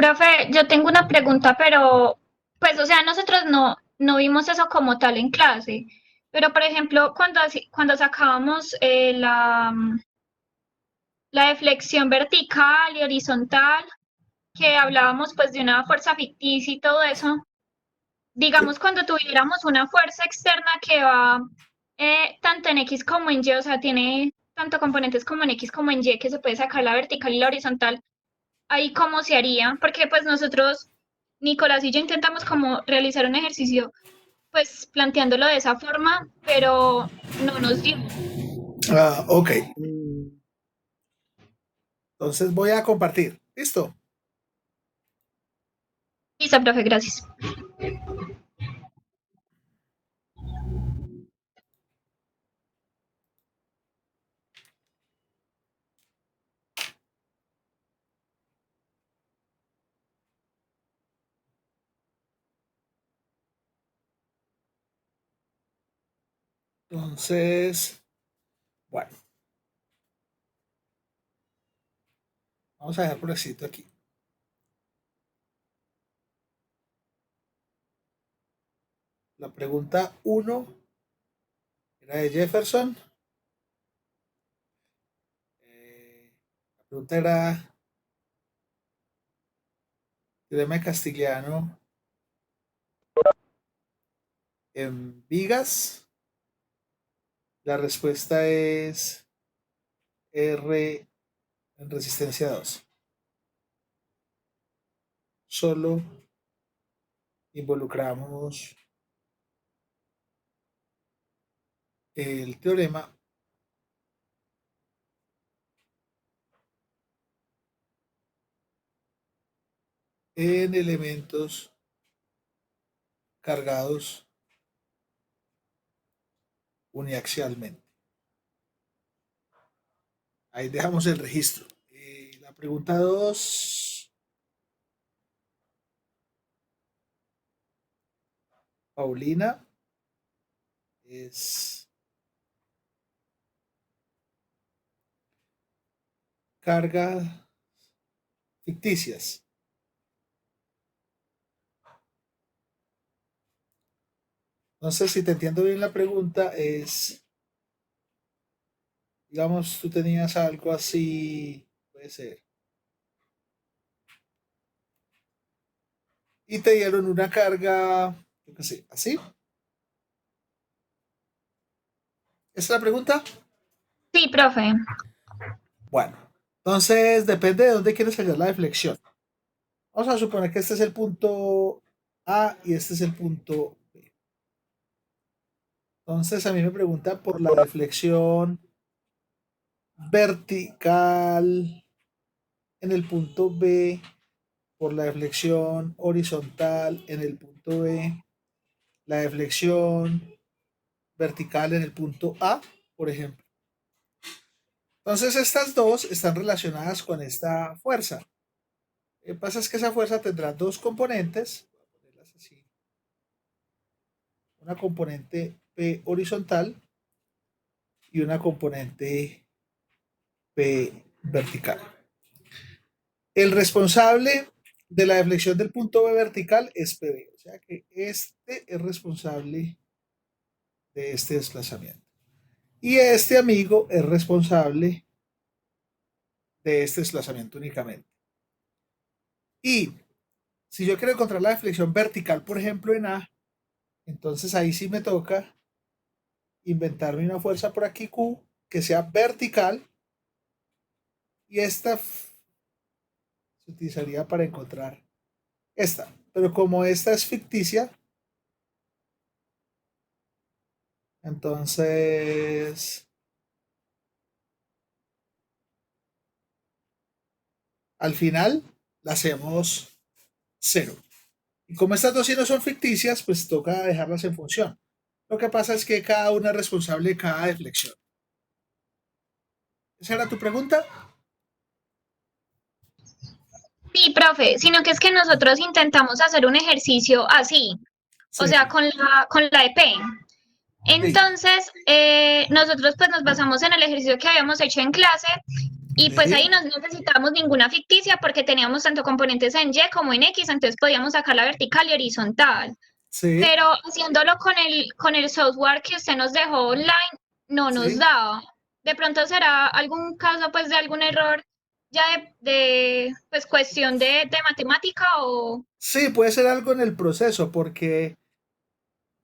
Profe, yo tengo una pregunta, pero pues, o sea, nosotros no vimos eso como tal en clase. Pero, por ejemplo, cuando sacábamos la deflexión vertical y horizontal, que hablábamos pues de una fuerza ficticia y todo eso, Sí. digamos, cuando tuviéramos una fuerza externa que va tanto en X como en Y, o sea, tiene tanto componentes como en X como en Y, que se puede sacar la vertical y la horizontal, ahí cómo se haría, porque pues nosotros, Nicolás y yo intentamos como realizar un ejercicio, pues planteándolo de esa forma, pero no nos dio. Ok. Entonces voy a compartir. ¿Listo? Listo, profe, gracias. Entonces, bueno, vamos a dejar por escrito aquí. La pregunta uno era de Jefferson. La pregunta era teorema de Castigliano en vigas. La respuesta es R en resistencia 2. Solo involucramos el teorema en elementos cargados uniaxialmente. Ahí dejamos el registro. La pregunta 2, Paulina, es cargas ficticias. No sé si te entiendo bien la pregunta, es, digamos, tú tenías algo así, puede ser, y te dieron una carga, yo qué sé, así. ¿Esa es la pregunta? Sí, profe. Bueno, entonces depende de dónde quieres hallar la deflexión. Vamos a suponer que este es el punto A y este es el punto B. Entonces a mí me pregunta por la deflexión vertical en el punto B, por la deflexión horizontal en el punto B, la deflexión vertical en el punto A, por ejemplo. Entonces estas dos están relacionadas con esta fuerza. Lo que pasa es que esa fuerza tendrá dos componentes, voy a ponerlas así, una componente P horizontal y una componente P vertical. El responsable de la deflexión del punto B vertical es PB, o sea que este es responsable de este desplazamiento. Y este amigo es responsable de este desplazamiento únicamente. Y si yo quiero encontrar la deflexión vertical, por ejemplo, en A, entonces ahí sí me toca inventarme una fuerza por aquí Q que sea vertical y esta se utilizaría para encontrar esta. Pero como esta es ficticia, entonces al final la hacemos cero. Y como estas dos sí no son ficticias, pues toca dejarlas en función. Lo que pasa es que cada una es responsable de cada deflexión. ¿Esa era tu pregunta? Sí, profe, sino que es que nosotros intentamos hacer un ejercicio así, o Sí, sea, con la EP. sí. Entonces, nosotros pues nos basamos en el ejercicio que habíamos hecho en clase Y pues ahí Sí, no necesitábamos ninguna ficticia porque teníamos tanto componentes en Y como en X, entonces podíamos sacar la vertical y horizontal. sí, Pero haciéndolo con el software que usted nos dejó online, no nos sí. daba. De pronto será algún caso pues de algún error ya pues cuestión de matemática o... Sí, puede ser algo en el proceso, porque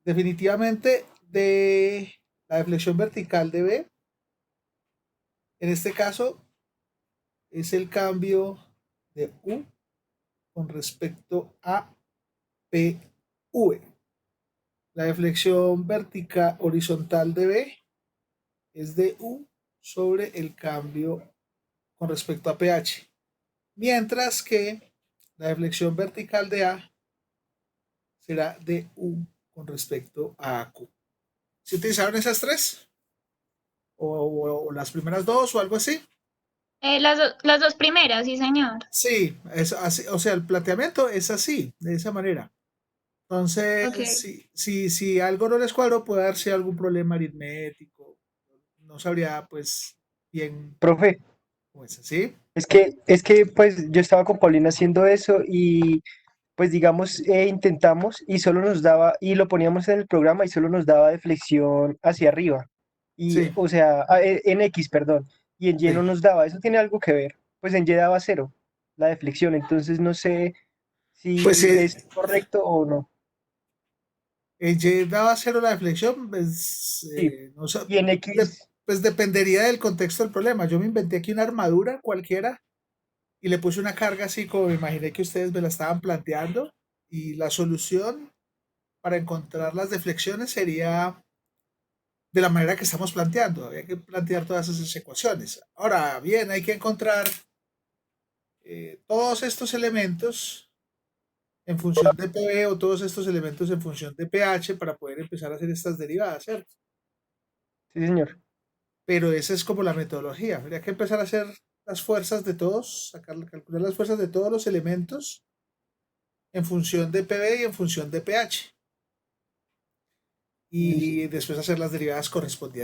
definitivamente de la deflexión vertical de B, en este caso, es el cambio de U con respecto a PV. La deflexión vertical horizontal de B es de U sobre el cambio con respecto a pH. Mientras que la deflexión vertical de A será de U con respecto a Q. ¿Se utilizaron esas tres? O las primeras dos o algo así? las dos primeras, sí señor. Sí, es así, o sea, el planteamiento es así, de esa manera. Entonces, Ok. si algo no les cuadro, puede darse algún problema aritmético. No sabría, pues, bien Profe, cómo es así. es que pues yo estaba con Paulina haciendo eso y pues digamos intentamos y solo nos daba, y lo poníamos en el programa y solo nos daba deflexión hacia arriba. Y, Sí, o sea, en X, perdón, y en Y no sí. nos daba. Eso tiene algo que ver. Pues en Y daba cero la deflexión, entonces no sé Pues si es correcto o no. Y daba cero la deflexión, pues, Sí, no sé, y en X, pues dependería del contexto del problema. Yo me inventé aquí una armadura cualquiera y le puse una carga así como me imaginé que ustedes me la estaban planteando y la solución para encontrar las deflexiones sería de la manera que estamos planteando. Había que plantear todas esas ecuaciones. Ahora bien, hay que encontrar todos estos elementos en función de PV o todos estos elementos en función de pH para poder empezar a hacer estas derivadas, ¿cierto? sí señor. Pero esa es como la metodología. Habría que empezar a hacer las fuerzas de todos, calcular las fuerzas de todos los elementos en función de PV y en función de pH. Listo. Y después hacer las derivadas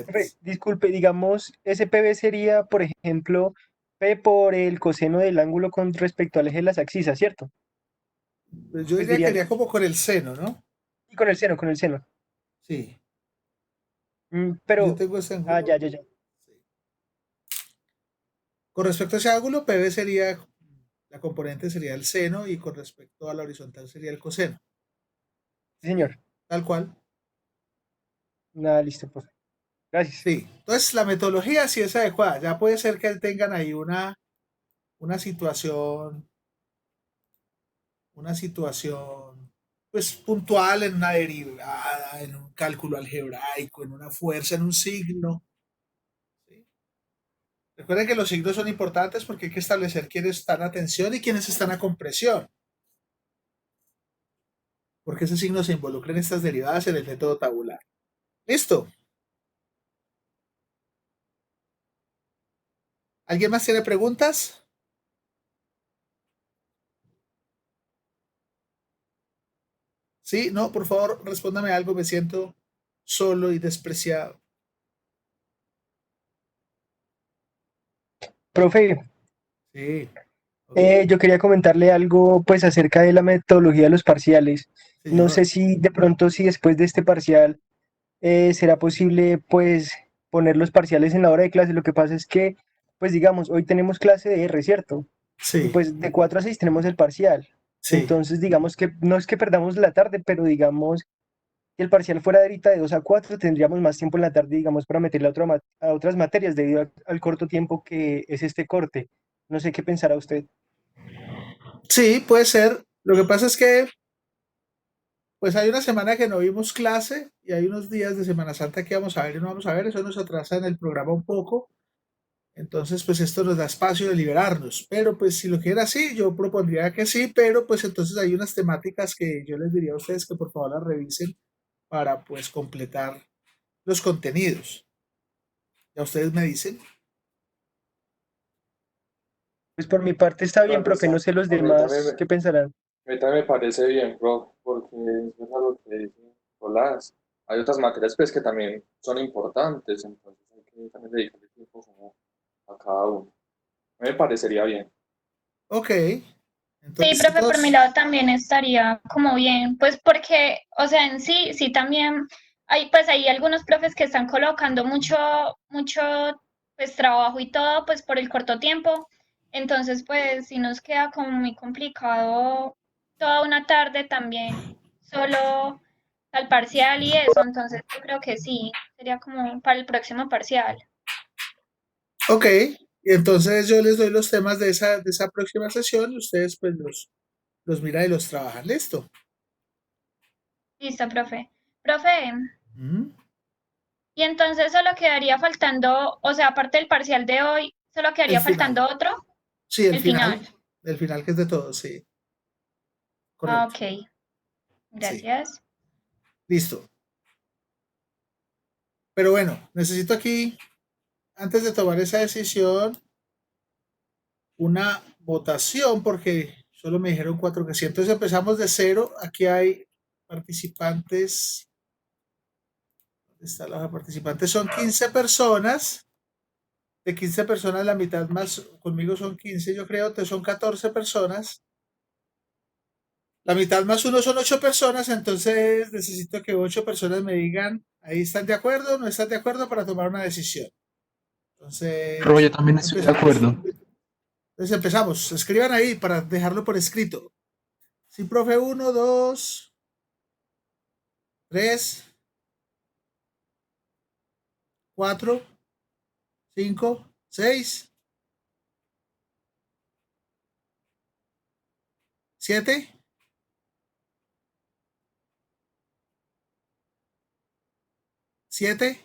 Profe, correspondientes. disculpe, digamos, ese PB sería, por ejemplo, P por el coseno del ángulo con respecto al eje de las axisas, ¿cierto? Pues yo Pues diría que diría haría yo. como con el seno, ¿no? Y con el seno, con el seno. Sí. Yo Pero, tengo ese ya, ángulo. ya, ya. Sí. Con respecto a ese ángulo, PV sería, la componente sería el seno y con respecto a la horizontal sería el coseno. Sí, ¿Sí? señor. Tal cual. Nada, listo, profe. Gracias. Sí. Entonces, la metodología sí es adecuada. Ya puede ser que tengan ahí una situación pues puntual en una derivada, en un cálculo algebraico, en una fuerza, en un signo. ¿Sí? Recuerden que los signos son importantes porque hay que establecer quiénes están a tensión y quiénes están a compresión, porque ese signo se involucra en estas derivadas en el método tabular. ¿Listo? ¿Alguien más tiene preguntas? Sí, no, por favor, respóndame algo, me siento solo y despreciado. Profe, Sí, ok. yo quería comentarle algo, pues, acerca de la metodología de los parciales. No sé Señor. si de pronto, si después de este parcial, será posible, pues, poner los parciales en la hora de clase. Lo que pasa es que, pues, digamos, hoy tenemos clase de R, ¿cierto? Y Sí, pues de 4 a 6 tenemos el parcial. sí. Entonces, digamos que no es que perdamos la tarde, pero digamos, si el parcial fuera de ahorita de 2 a 4 tendríamos más tiempo en la tarde, digamos, para meterle a otras materias debido al corto tiempo que es este corte. No sé qué pensará usted. Sí, puede ser. Lo que pasa es que, pues hay una semana que no vimos clase y hay unos días de Semana Santa que vamos a ver y no vamos a ver. Eso nos atrasa en el programa un poco. Entonces, pues esto nos da espacio de liberarnos. Pero pues si lo quiere así, yo propondría que sí, pero pues entonces hay unas temáticas que yo les diría a ustedes que por favor las revisen para pues completar los contenidos. Ya ustedes me dicen. Pues por mi parte está bien, Claro profe, no está. sé los A mí también demás qué pensarán. a mí también me parece bien, bro, porque es verdad lo que dice Nicolás. Hay otras materias pues, que también son importantes, entonces hay que también dedicarle tiempo como a cada uno. Me parecería bien. Ok. Sí, Entonces, profe, por mi dos. lado también estaría como bien, pues porque, o sea, en sí, sí también hay, pues hay algunos profes que están colocando mucho, pues trabajo y todo, pues por el corto tiempo, entonces, pues sí nos queda como muy complicado toda una tarde también, solo al parcial y eso, entonces yo creo que sí, sería como para el próximo parcial. Ok. Y entonces yo les doy los temas de esa próxima sesión y ustedes pues los miran y los trabajan. Listo. Listo, profe. Profe. Mm. Y entonces solo quedaría faltando, o sea, aparte del parcial de hoy, solo El quedaría final. faltando otro, Sí, el el final. final. El final que es de todos, sí. Ah, Correcto. ok, Sí. gracias. Listo. Pero bueno, necesito aquí, antes de tomar esa decisión, una votación porque solo me dijeron cuatro que sí. Entonces empezamos de cero. Aquí hay participantes. ¿Dónde está la hoja de participantes? Son 15 personas. De 15 personas, la mitad más, conmigo son 15 yo creo, son 14 personas. La mitad más uno son 8 personas, entonces necesito que 8 personas me digan, ahí están de acuerdo o no están de acuerdo para tomar una decisión. Robo, yo Entonces, también estoy de empezamos. acuerdo. Entonces empezamos. Escriban ahí para dejarlo por escrito. Sí, profe, uno, dos, tres, cuatro, cinco, seis, siete, siete,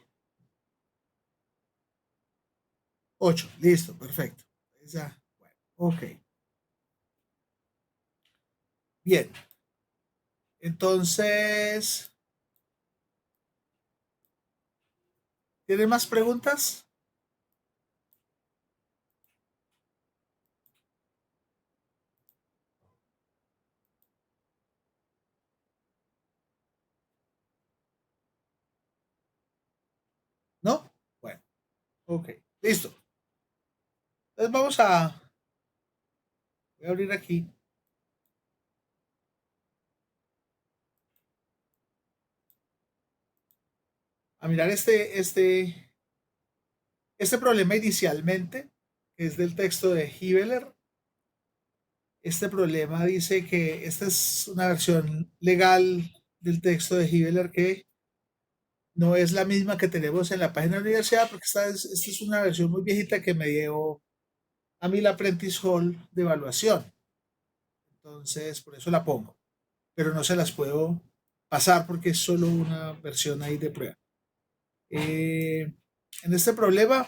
ocho. Listo, perfecto. Ya, bueno, ok. Bien. Entonces, ¿tienen más preguntas? ¿No? Bueno, ok. Listo. Entonces voy a abrir aquí. A mirar este problema inicialmente, que es del texto de Hibeler. Este problema dice que esta es una versión legal del texto de Hibeler que no es la misma que tenemos en la página de la universidad, porque esta es una versión muy viejita que me dio a mí la Apprentice Hall de evaluación. Entonces, por eso la pongo. Pero no se las puedo pasar porque es solo una versión ahí de prueba. En este problema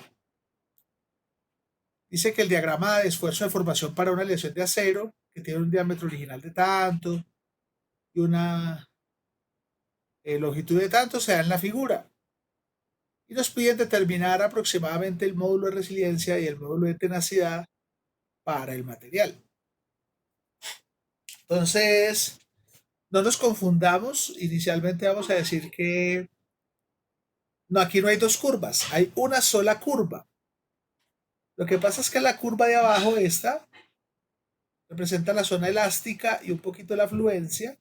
dice que el diagrama de esfuerzo de formación para una aleación de acero, que tiene un diámetro original de tanto y una longitud de tanto, se da en la figura. Y nos piden determinar aproximadamente el módulo de resiliencia y el módulo de tenacidad para el material. Entonces, no nos confundamos. Inicialmente vamos a decir que no, aquí no hay dos curvas, hay una sola curva. Lo que pasa es que la curva de abajo, esta, representa la zona elástica y un poquito la fluencia.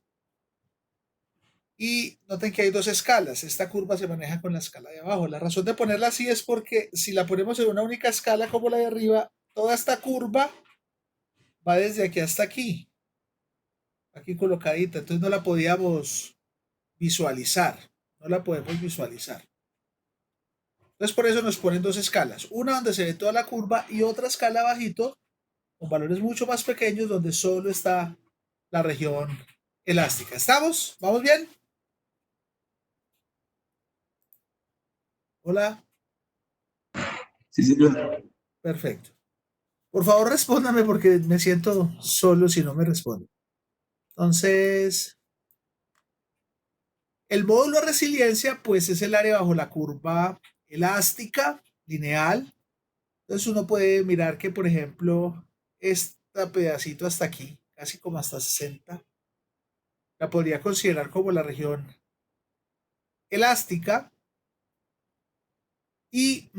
Y noten que hay dos escalas. Esta curva se maneja con la escala de abajo. La razón de ponerla así es porque si la ponemos en una única escala como la de arriba, toda esta curva va desde aquí hasta aquí colocadita. Entonces no la podíamos visualizar. No la podemos visualizar. Entonces por eso nos ponen dos escalas. Una donde se ve toda la curva y otra escala abajito con valores mucho más pequeños donde solo está la región elástica. ¿Estamos? ¿Vamos bien? Hola. Sí, señor. Perfecto. Por favor, respóndame porque me siento solo si no me responde. Entonces, el módulo de resiliencia, pues es el área bajo la curva elástica, lineal. Entonces uno puede mirar que, por ejemplo, este pedacito hasta aquí, casi como hasta 60, la podría considerar como la región elástica. Y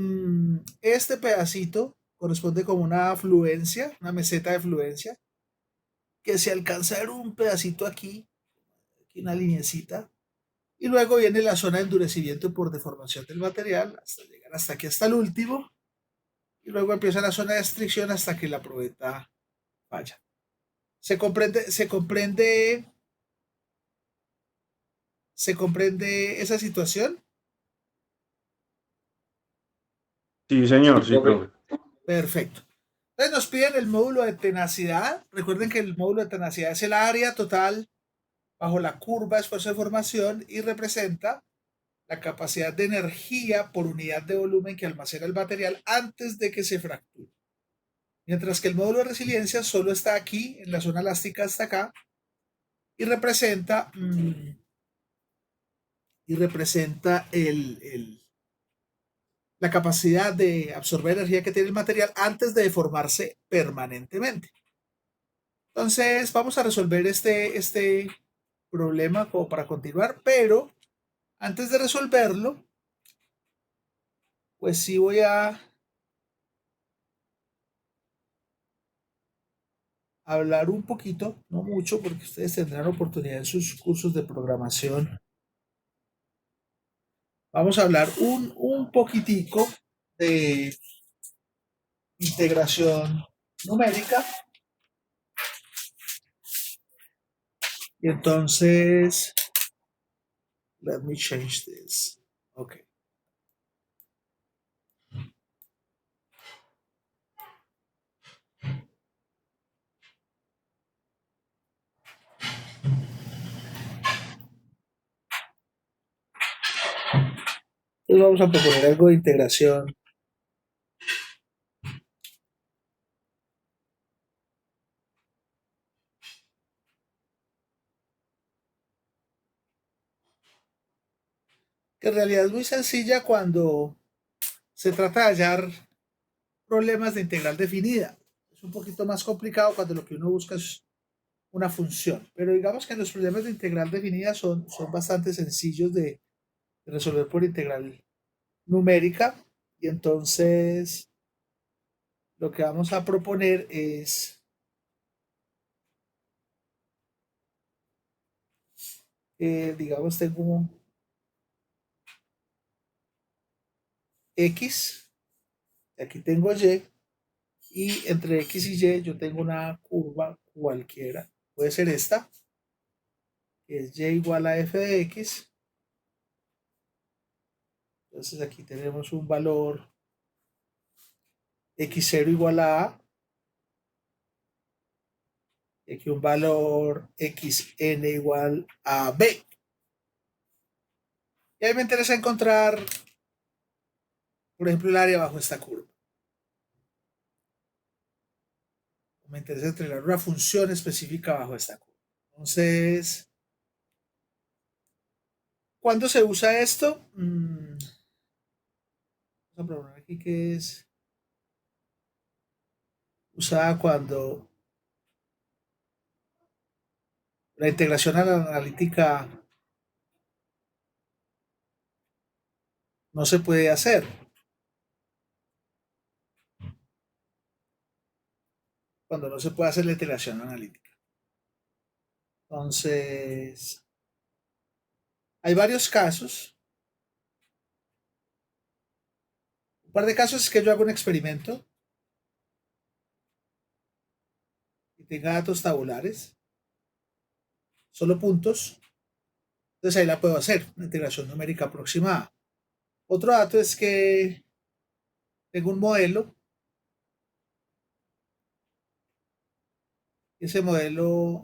este pedacito corresponde como una fluencia, una meseta de fluencia, que se alcanza a ver un pedacito aquí, aquí una lineecita, y luego viene la zona de endurecimiento por deformación del material, hasta llegar hasta aquí, hasta el último, y luego empieza la zona de restricción hasta que la probeta falla. ¿Se comprende esa situación? Sí, señor, Sí, sí, profe. profe. Perfecto. Entonces nos piden el módulo de tenacidad. Recuerden que el módulo de tenacidad es el área total bajo la curva de esfuerzo de formación y representa la capacidad de energía por unidad de volumen que almacena el material antes de que se fracture. Mientras que el módulo de resiliencia solo está aquí, en la zona elástica hasta acá, y representa, la capacidad de absorber energía que tiene el material antes de deformarse permanentemente. Entonces, vamos a resolver este problema como para continuar, pero antes de resolverlo, pues sí voy a hablar un poquito, no mucho, porque ustedes tendrán oportunidad en sus cursos de programación. Vamos a hablar un poquitico de integración numérica. Y entonces, let me change this. Ok. Entonces vamos a proponer algo de integración. Que en realidad es muy sencilla cuando se trata de hallar problemas de integral definida. Es un poquito más complicado cuando lo que uno busca es una función. Pero digamos que los problemas de integral definida son bastante sencillos de resolver por integral numérica. Y entonces lo que vamos a proponer es digamos, tengo X, aquí tengo y entre X y Y yo tengo una curva cualquiera. Puede ser esta, que es Y igual a f de X. Entonces aquí tenemos un valor X0 igual a y aquí un valor Xn igual a B. Y ahí me interesa encontrar, por ejemplo, el área bajo esta curva. Me interesa entregar una función específica bajo esta curva. Entonces, ¿cuándo se usa esto? Vamos a probar aquí que es usada cuando la integración analítica no se puede hacer. Cuando no se puede hacer la integración analítica. Entonces, hay varios casos. Un par de casos es que yo hago un experimento y tenga datos tabulares, solo puntos. Entonces ahí la puedo hacer, una integración numérica aproximada. Otro dato es que tengo un modelo. Y ese modelo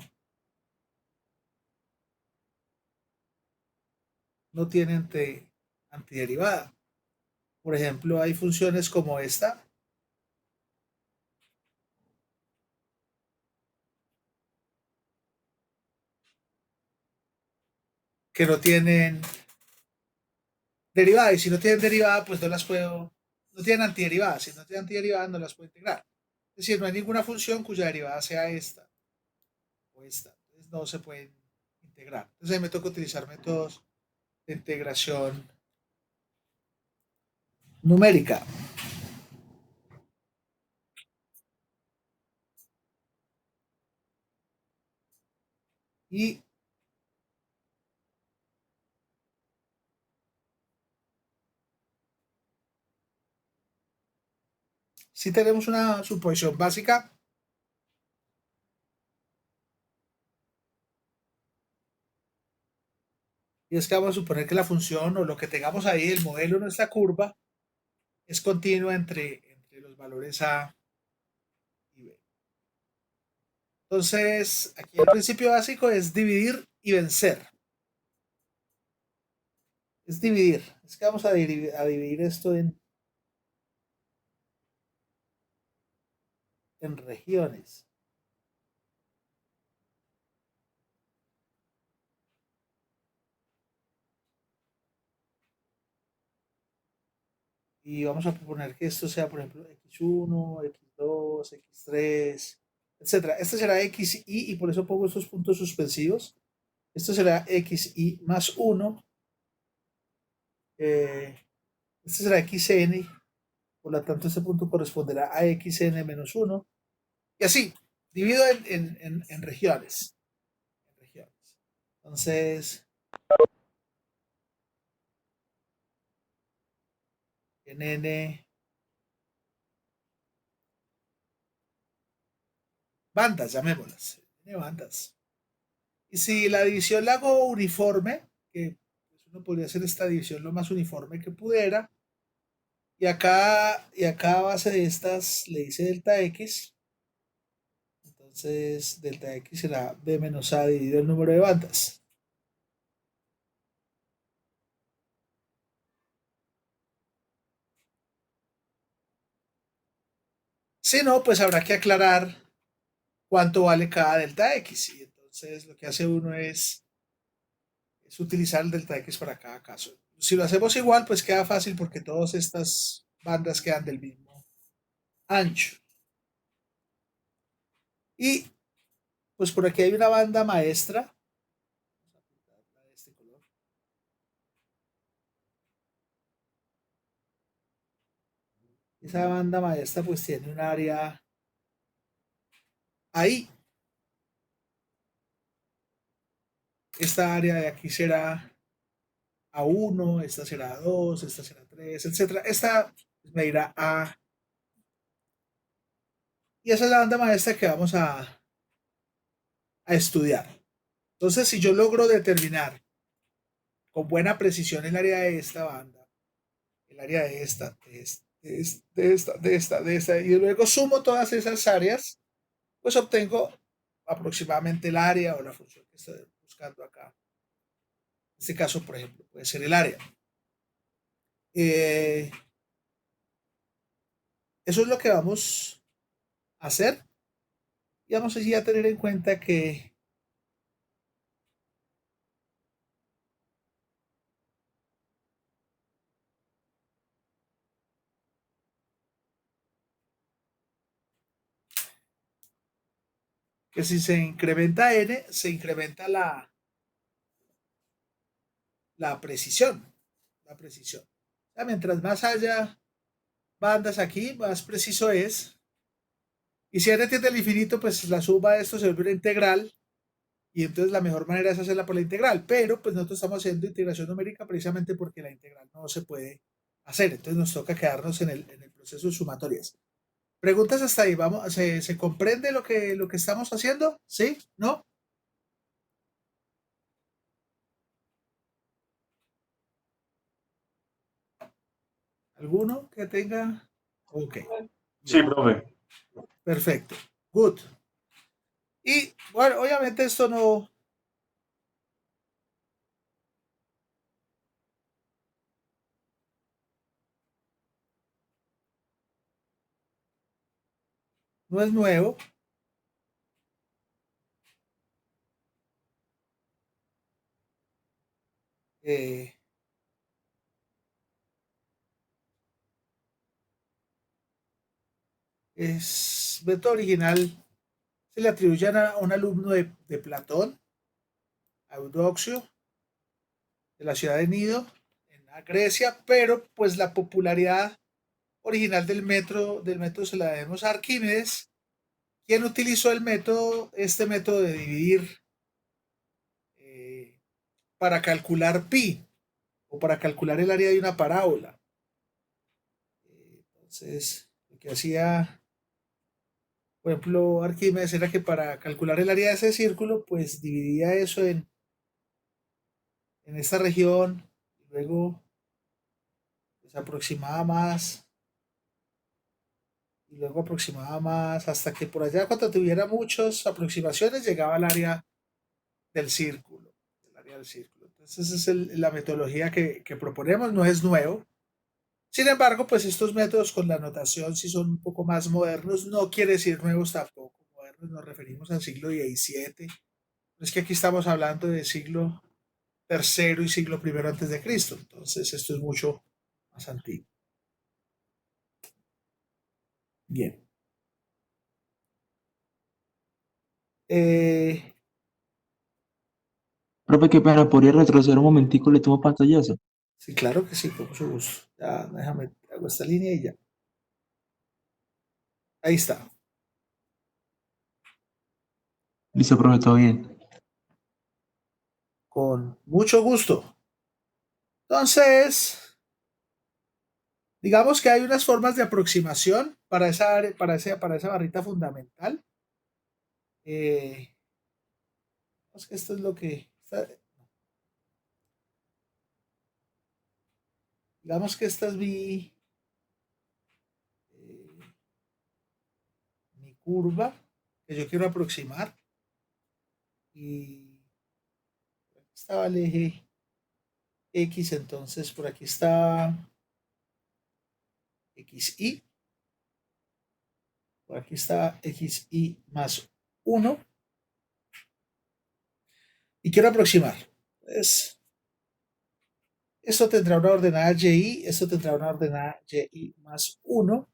no tiene antiderivada. Por ejemplo, hay funciones como esta, que no tienen derivada. Y si no tienen derivada, pues no tienen antiderivada. Si no tienen antiderivada, no las puedo integrar. Es decir, no hay ninguna función cuya derivada sea esta o esta. Entonces no se pueden integrar. Entonces ahí me toca utilizar métodos de integración numérica. Y si tenemos una suposición básica, y es que vamos a suponer que la función o lo que tengamos ahí, el modelo de nuestra curva, es continua entre los valores A y B. Entonces, aquí el principio básico es dividir y vencer. Es dividir. Es que vamos a dividir esto en regiones. Y vamos a proponer que esto sea, por ejemplo, x1, x2, x3, etcétera. Este será xi y por eso pongo estos puntos suspensivos. Esto será xi más 1. Este será xn. Por lo tanto, este punto corresponderá a xn menos 1. Y así, divido en regiones. Entonces, en n bandas, llamémoslas. N bandas. Y si la división la hago uniforme, que pues, uno podría hacer esta división lo más uniforme que pudiera, y acá a base de estas le hice delta x, entonces delta x será b menos a dividido el número de bandas. Si no, pues habrá que aclarar cuánto vale cada delta x. Y entonces lo que hace uno es utilizar el delta x para cada caso. Si lo hacemos igual, pues queda fácil porque todas estas bandas quedan del mismo ancho. Y pues por aquí hay una banda maestra. De este color. Esa banda maestra pues tiene un área ahí. Esta área de aquí será A1, esta será A2, esta será 3, etc. Esta me irá A. Y esa es la banda maestra que vamos a estudiar. Entonces, si yo logro determinar con buena precisión el área de esta banda, el área de esta, de esta, y luego sumo todas esas áreas, pues obtengo aproximadamente el área o la función que estoy buscando acá. En este caso, por ejemplo, puede ser el área. Eso es lo que vamos a hacer. Y vamos a tener en cuenta que si se incrementa n, se incrementa la precisión. La precisión. O sea, mientras más haya bandas aquí, más preciso es. Y si n tiende al infinito, pues la suma de esto se vuelve una integral. Y entonces la mejor manera es hacerla por la integral. Pero pues nosotros estamos haciendo integración numérica precisamente porque la integral no se puede hacer. Entonces nos toca quedarnos en el proceso de sumatorias. Preguntas hasta ahí, vamos, ¿se comprende lo que estamos haciendo? ¿Sí? ¿No? ¿Alguno que tenga? Ok. Sí, profe. Perfecto. Good. Y bueno, obviamente esto no es nuevo. Es método original, se le atribuye a un alumno de Platón, a Eudoxio, de la ciudad de Nido, en la Grecia, pero pues la popularidad original del método se la debemos a Arquímedes, quien utilizó este método de dividir para calcular pi o para calcular el área de una parábola. Entonces, lo que hacía, por ejemplo, Arquímedes era que para calcular el área de ese círculo, pues dividía eso en esta región, y luego pues, aproximaba más, y luego aproximaba más, hasta que por allá, cuando tuviera muchas aproximaciones, llegaba al área del círculo. El área del círculo. Entonces, esa es la metodología que proponemos, no es nuevo. Sin embargo, pues estos métodos con la notación sí son un poco más modernos, no quiere decir nuevos tampoco, modernos nos referimos al siglo XVII, es que aquí estamos hablando del siglo tercero y siglo primero antes de Cristo, entonces esto es mucho más antiguo. Bien. Eh, Profe, qué pena, ¿podría retroceder un momentico? Le tomo pantallazo. sí, claro que sí, con mucho gusto. Ya, déjame, hago esta línea y ya. Ahí está. Listo, profe, todo bien. Con mucho gusto. Entonces, digamos que hay unas formas de aproximación para esa barrita fundamental. Es que esto es lo que. Digamos que esta es mi curva que yo quiero aproximar. Y aquí estaba el eje X, entonces por aquí está XY. Por aquí está XY más 1. Y quiero aproximar. Entonces, esto tendrá una ordenada Y, esto tendrá una ordenada Y más 1.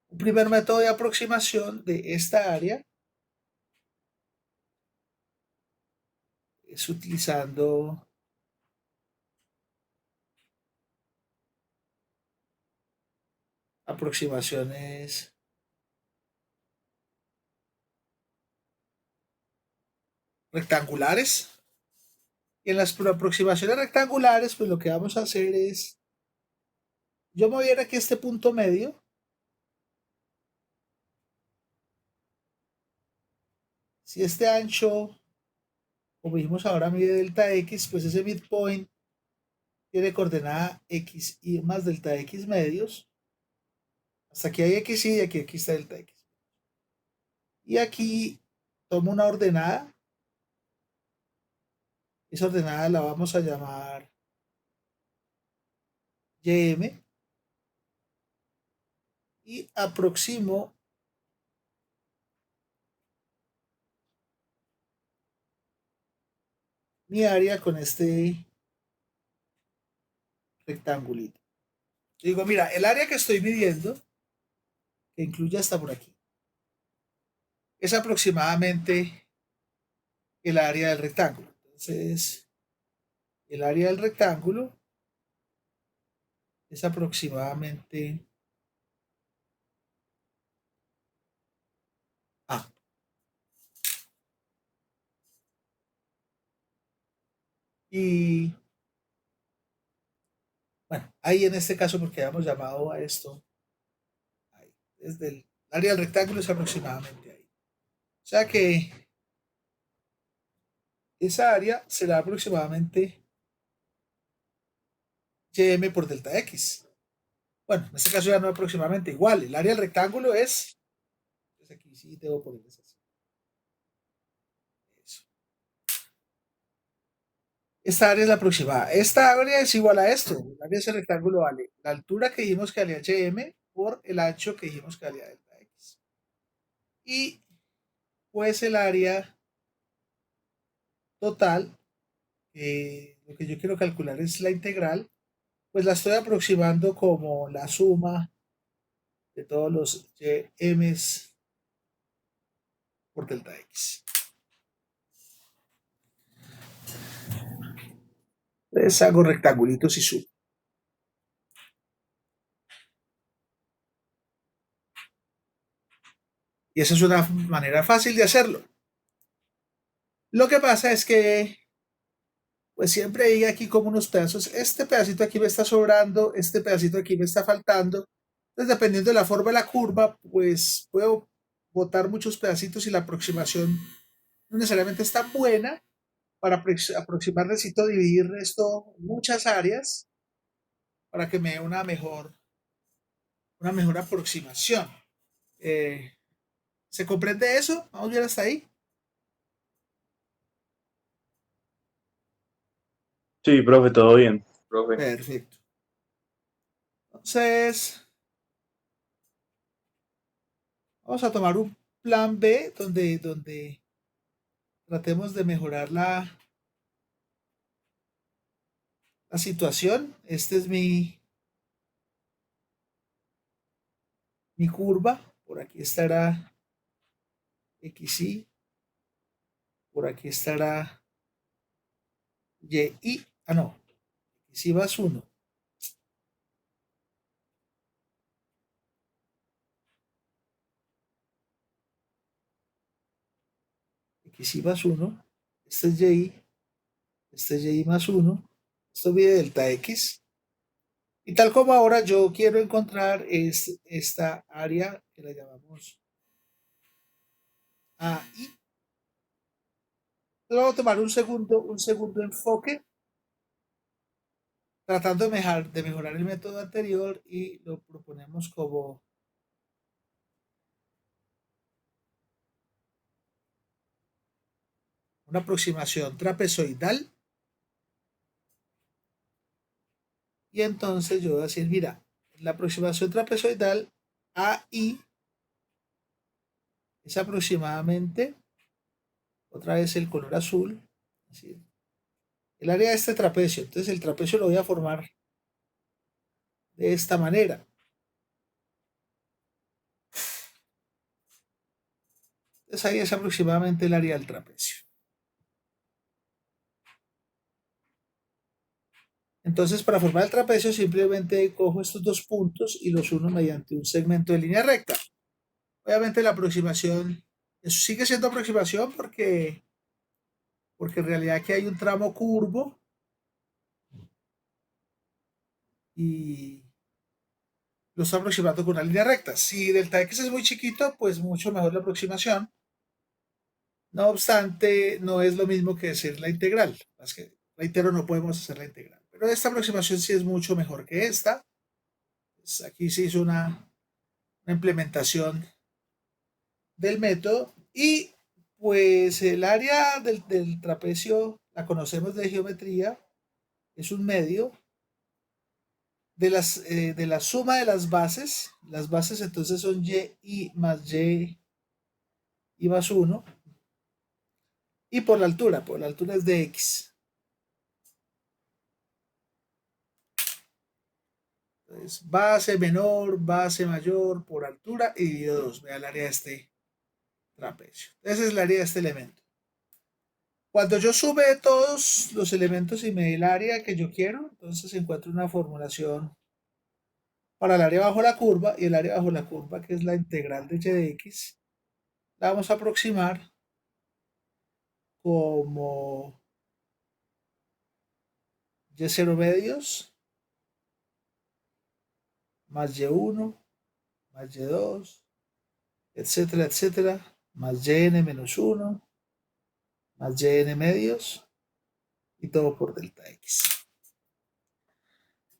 Un primer método de aproximación de esta área es utilizando aproximaciones rectangulares. Y en las aproximaciones rectangulares, pues lo que vamos a hacer es, yo me voy a ir aquí a este punto medio. Si este ancho, como dijimos ahora, mide delta X, pues ese midpoint tiene coordenada X y más delta X medios. Hasta aquí hay X y aquí está delta X. Y aquí tomo una ordenada. Esa ordenada la vamos a llamar YM. Y aproximo mi área con este rectangulito. Digo, mira, el área que estoy midiendo, que incluye hasta por aquí, es aproximadamente el área del rectángulo. Entonces, el área del rectángulo es aproximadamente A. Y bueno, ahí en este caso, porque habíamos llamado a esto, ahí, desde el área del rectángulo es aproximadamente ahí. O sea que esa área será aproximadamente YM por delta X. Bueno, en este caso ya no aproximadamente igual. El área del rectángulo es. Pues aquí sí debo ponerles así. Eso. Esta área es la aproximada. Esta área es igual a esto. El área de ese rectángulo vale la altura que dijimos que valía HM por el ancho que dijimos que valía delta X. Y pues el área total, lo que yo quiero calcular es la integral, pues la estoy aproximando como la suma de todos los YMs por delta X. Entonces hago rectangulitos y sumo. Y esa es una manera fácil de hacerlo. Lo que pasa es que pues siempre hay aquí como unos pedazos. Este pedacito aquí me está sobrando, este pedacito aquí me está faltando. Entonces, dependiendo de la forma de la curva, pues puedo botar muchos pedacitos y la aproximación no necesariamente es tan buena. Para aproximar necesito dividir esto en muchas áreas para que me dé una mejor aproximación. ¿Se comprende eso? Vamos bien hasta ahí. Sí, profe, todo bien. Profe, Perfecto. Entonces, vamos a tomar un plan B donde tratemos de mejorar la situación. Este es mi curva. Por aquí estará XY. Por aquí estará YI. Ah, no. XY más 1. XY más 1. Este es YI. Este es Y más 1. Esto mide delta X. Y tal como ahora yo quiero encontrar esta área que la llamamos AI. Entonces vamos a tomar un segundo enfoque, tratando de mejorar el método anterior y lo proponemos como una aproximación trapezoidal. Y entonces yo voy a decir, mira, la aproximación trapezoidal AI es aproximadamente, otra vez el color azul, así, el área de este trapecio. Entonces el trapecio lo voy a formar de esta manera. Entonces ahí es aproximadamente el área del trapecio. Entonces para formar el trapecio simplemente cojo estos dos puntos y los uno mediante un segmento de línea recta. Obviamente la aproximación sigue siendo aproximación porque en realidad aquí hay un tramo curvo y lo estoy aproximando con una línea recta. Si delta x es muy chiquito, pues mucho mejor la aproximación. No obstante, no es lo mismo que decir la integral. Es que, reitero, no podemos hacer la integral. Pero esta aproximación sí es mucho mejor que esta. Pues aquí se hizo una implementación del método y pues el área del trapecio la conocemos de geometría, es un medio de la suma de las bases entonces son y más y más 1, y por la altura es de x. Entonces, base menor, base mayor por altura y dividido 2, vea el área de este trapecio. Ese es el área de este elemento. Cuando yo sume todos los elementos y me dé el área que yo quiero, entonces encuentro una formulación para el área bajo la curva, y el área bajo la curva, que es la integral de y de x, la vamos a aproximar como y0 medios más y1 más y2, etcétera, etcétera, más yn menos 1 más yn medios y todo por delta x.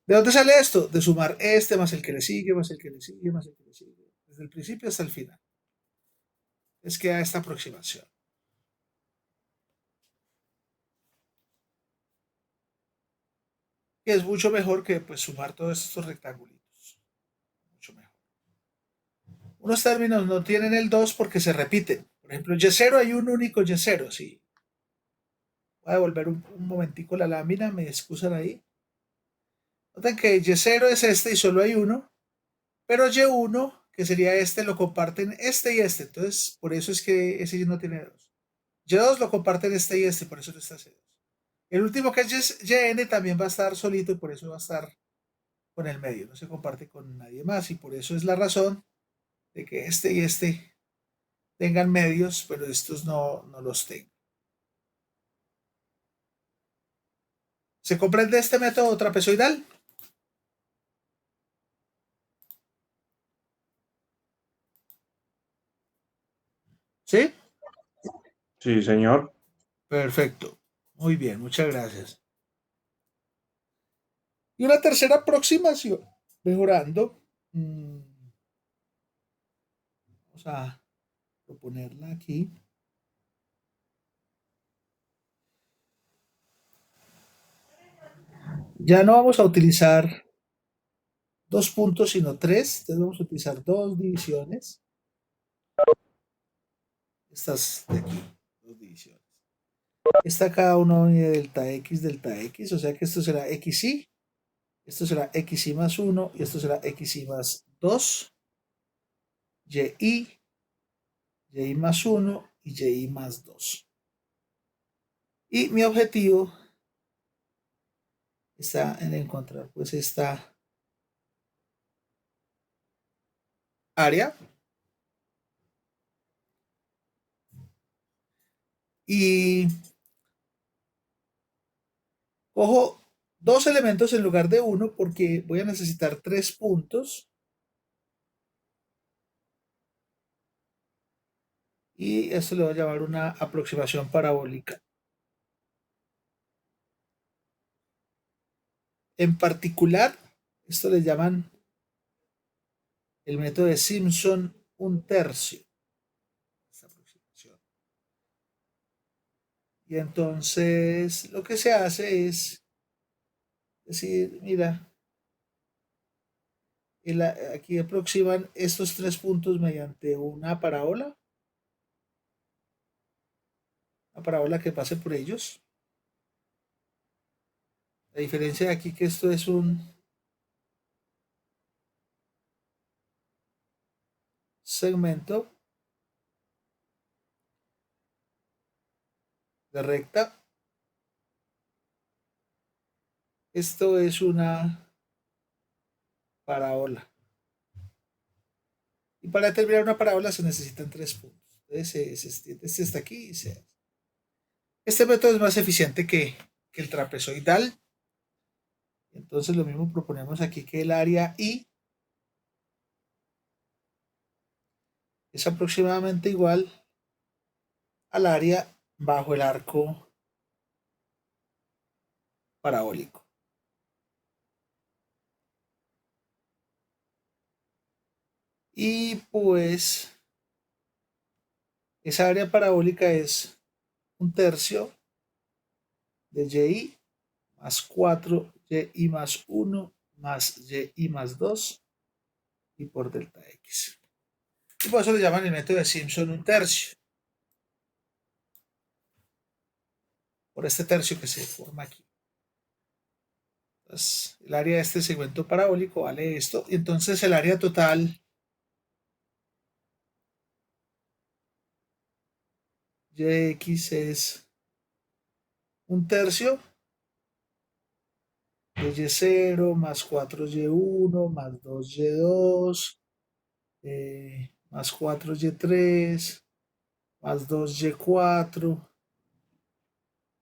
¿De dónde sale esto? De sumar este más el que le sigue, más el que le sigue, más el que le sigue, desde el principio hasta el final. Es que a esta aproximación. Que es mucho mejor que pues sumar todos estos rectángulos. Mucho mejor. Unos términos no tienen el 2 porque se repiten. Por ejemplo, y0 hay un único y0, sí. Voy a devolver un momentico la lámina, me excusan ahí. Noten que y0 es este y solo hay uno, pero y1, que sería este, lo comparten este y este. Entonces, por eso es que ese no tiene 2. Y2 lo comparten este y este, por eso no está ese 2. El último, que es yn, también va a estar solito y por eso va a estar con el medio. No se comparte con nadie más y por eso es la razón de que este y este tengan medios, pero estos no los tengan. ¿Se comprende este método trapezoidal? ¿Sí? Sí, señor. Perfecto. Muy bien, muchas gracias. Y una tercera aproximación, mejorando. Vamos a proponerla aquí. Ya no vamos a utilizar 2 puntos, sino 3. Entonces vamos a utilizar 2 divisiones. Estas de aquí, 2 divisiones. Esta cada uno de delta x, o sea que esto será xy, esto será xy más 1 y esto será xy más 2, y más 1 y y más 2. Y mi objetivo está en encontrar pues esta área y cojo 2 elementos en lugar de 1 porque voy a necesitar 3 puntos y esto le voy a llamar una aproximación parabólica. En particular, esto le llaman el método de Simpson 1/3. Esta aproximación. Y entonces lo que se hace es decir, mira, aquí aproximan estos 3 puntos mediante una parábola que pase por ellos. La diferencia de aquí que esto es un segmento de recta. Esto es una parábola. Y para determinar una parábola se necesitan 3 puntos. Entonces se extiende este hasta aquí y se hace. Este método es más eficiente que el trapezoidal. Entonces lo mismo proponemos aquí que el área I es aproximadamente igual al área bajo el arco parabólico. Y pues esa área parabólica es 1/3 de y más 4 y más 1 más y más 2 y por delta x. Y por eso le llaman el método de Simpson 1/3. Por este tercio que se forma aquí. Entonces, el área de este segmento parabólico vale esto. Y entonces el área total de x es 1/3 de y0 más 4y1 más 2y2 más 4y3 más 2y4.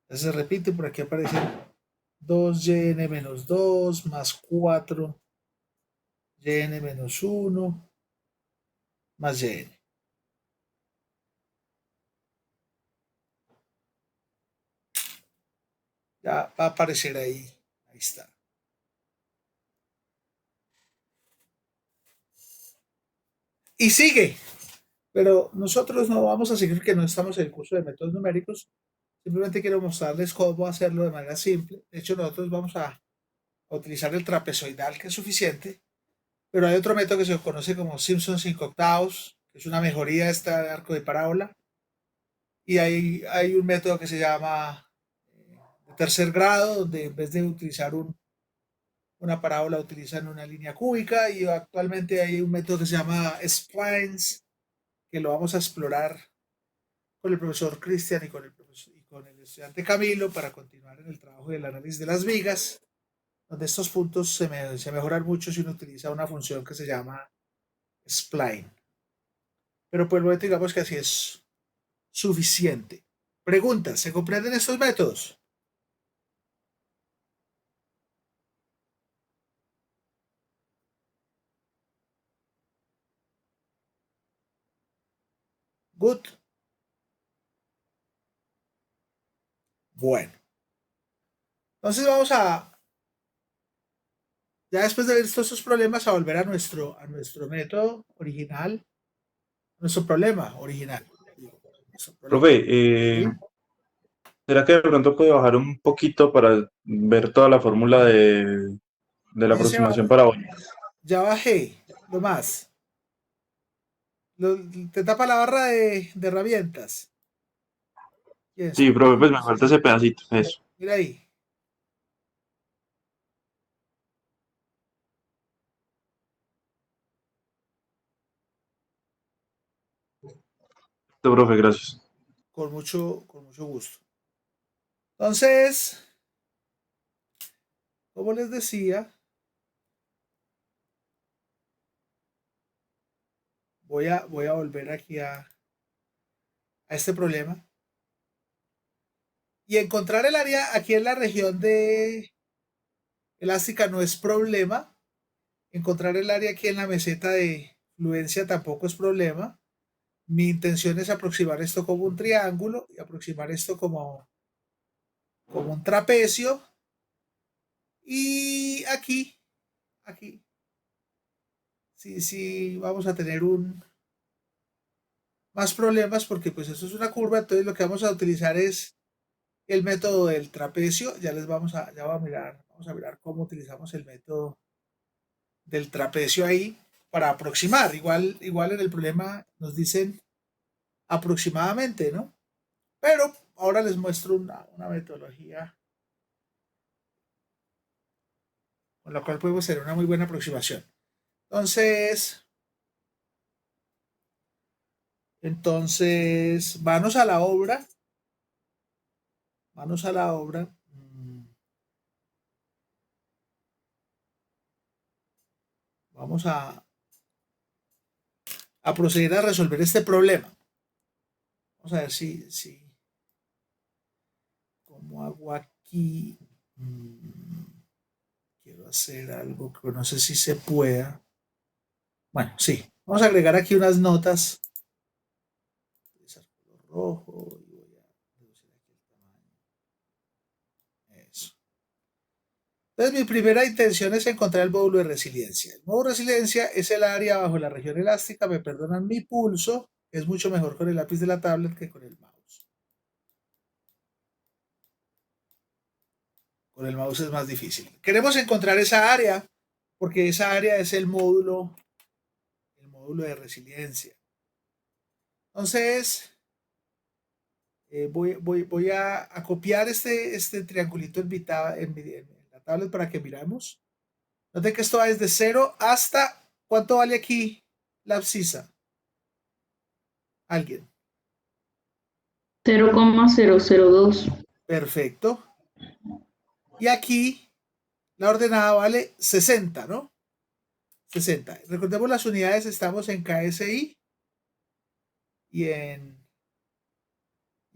Entonces se repite, por aquí aparece 2yn menos 2 más 4yn menos 1 más yn. Ya va a aparecer ahí. Ahí está. Y sigue. Pero nosotros no vamos a seguir, que no estamos en el curso de métodos numéricos. Simplemente quiero mostrarles cómo hacerlo de manera simple. De hecho, nosotros vamos a utilizar el trapezoidal, que es suficiente. Pero hay otro método que se conoce como Simpson 5/8, que es una mejoría de este arco de parábola. Y hay un método que se llama de tercer grado, donde en vez de utilizar una parábola utilizan una línea cúbica. Y actualmente hay un método que se llama splines, que lo vamos a explorar con el profesor Cristian y con el estudiante Camilo para continuar en el trabajo del análisis de las vigas, donde estos puntos se mejoran mucho si uno utiliza una función que se llama spline. Pero por el momento digamos que así es suficiente. Preguntas, ¿se comprenden estos métodos? Good. Bueno. Entonces vamos ya después de ver todos estos problemas, a volver a nuestro método original, nuestro problema original. Nuestro problema. Profe, ¿Sí? ¿será que de pronto puede bajar un poquito para ver toda la fórmula de la Ahí aproximación para hoy? ya bajé, lo más. Te tapa la barra de herramientas. Y eso. Sí, profe, pues me falta ese pedacito, eso. Mira ahí. Listo, profe, gracias. Con mucho gusto. Entonces, como les decía, voy a volver aquí a este problema y encontrar el área aquí en la región de elástica no es problema. Encontrar el área aquí en la meseta de fluencia tampoco es problema. Mi intención es aproximar esto como un triángulo y aproximar esto como un trapecio. Y aquí, sí, vamos a tener más problemas porque pues esto es una curva, entonces lo que vamos a utilizar es el método del trapecio. Ya vamos a mirar cómo utilizamos el método del trapecio ahí para aproximar. Igual en el problema nos dicen aproximadamente, ¿no? Pero ahora les muestro una metodología con la cual podemos tener una muy buena aproximación. Entonces, manos a la obra. Manos a la obra. Vamos a proceder a resolver este problema. Vamos a ver si ¿cómo hago aquí? Quiero hacer algo que no sé si se pueda. Bueno, sí. Vamos a agregar aquí unas notas. Utilizar color rojo y voy a reducir aquí el tamaño. Eso. Entonces, mi primera intención es encontrar el módulo de resiliencia. El módulo de resiliencia es el área bajo la región elástica. Me perdonan mi pulso. Es mucho mejor con el lápiz de la tablet que con el mouse. Con el mouse es más difícil. Queremos encontrar esa área porque esa área es el módulo de resiliencia. Entonces, voy a copiar este triangulito en la tablet para que miramos. Noten que esto va desde 0 hasta, ¿cuánto vale aquí la abscisa? ¿Alguien? 0,002. Perfecto. Y aquí la ordenada vale 60, ¿no? 60. Recordemos las unidades, estamos en KSI y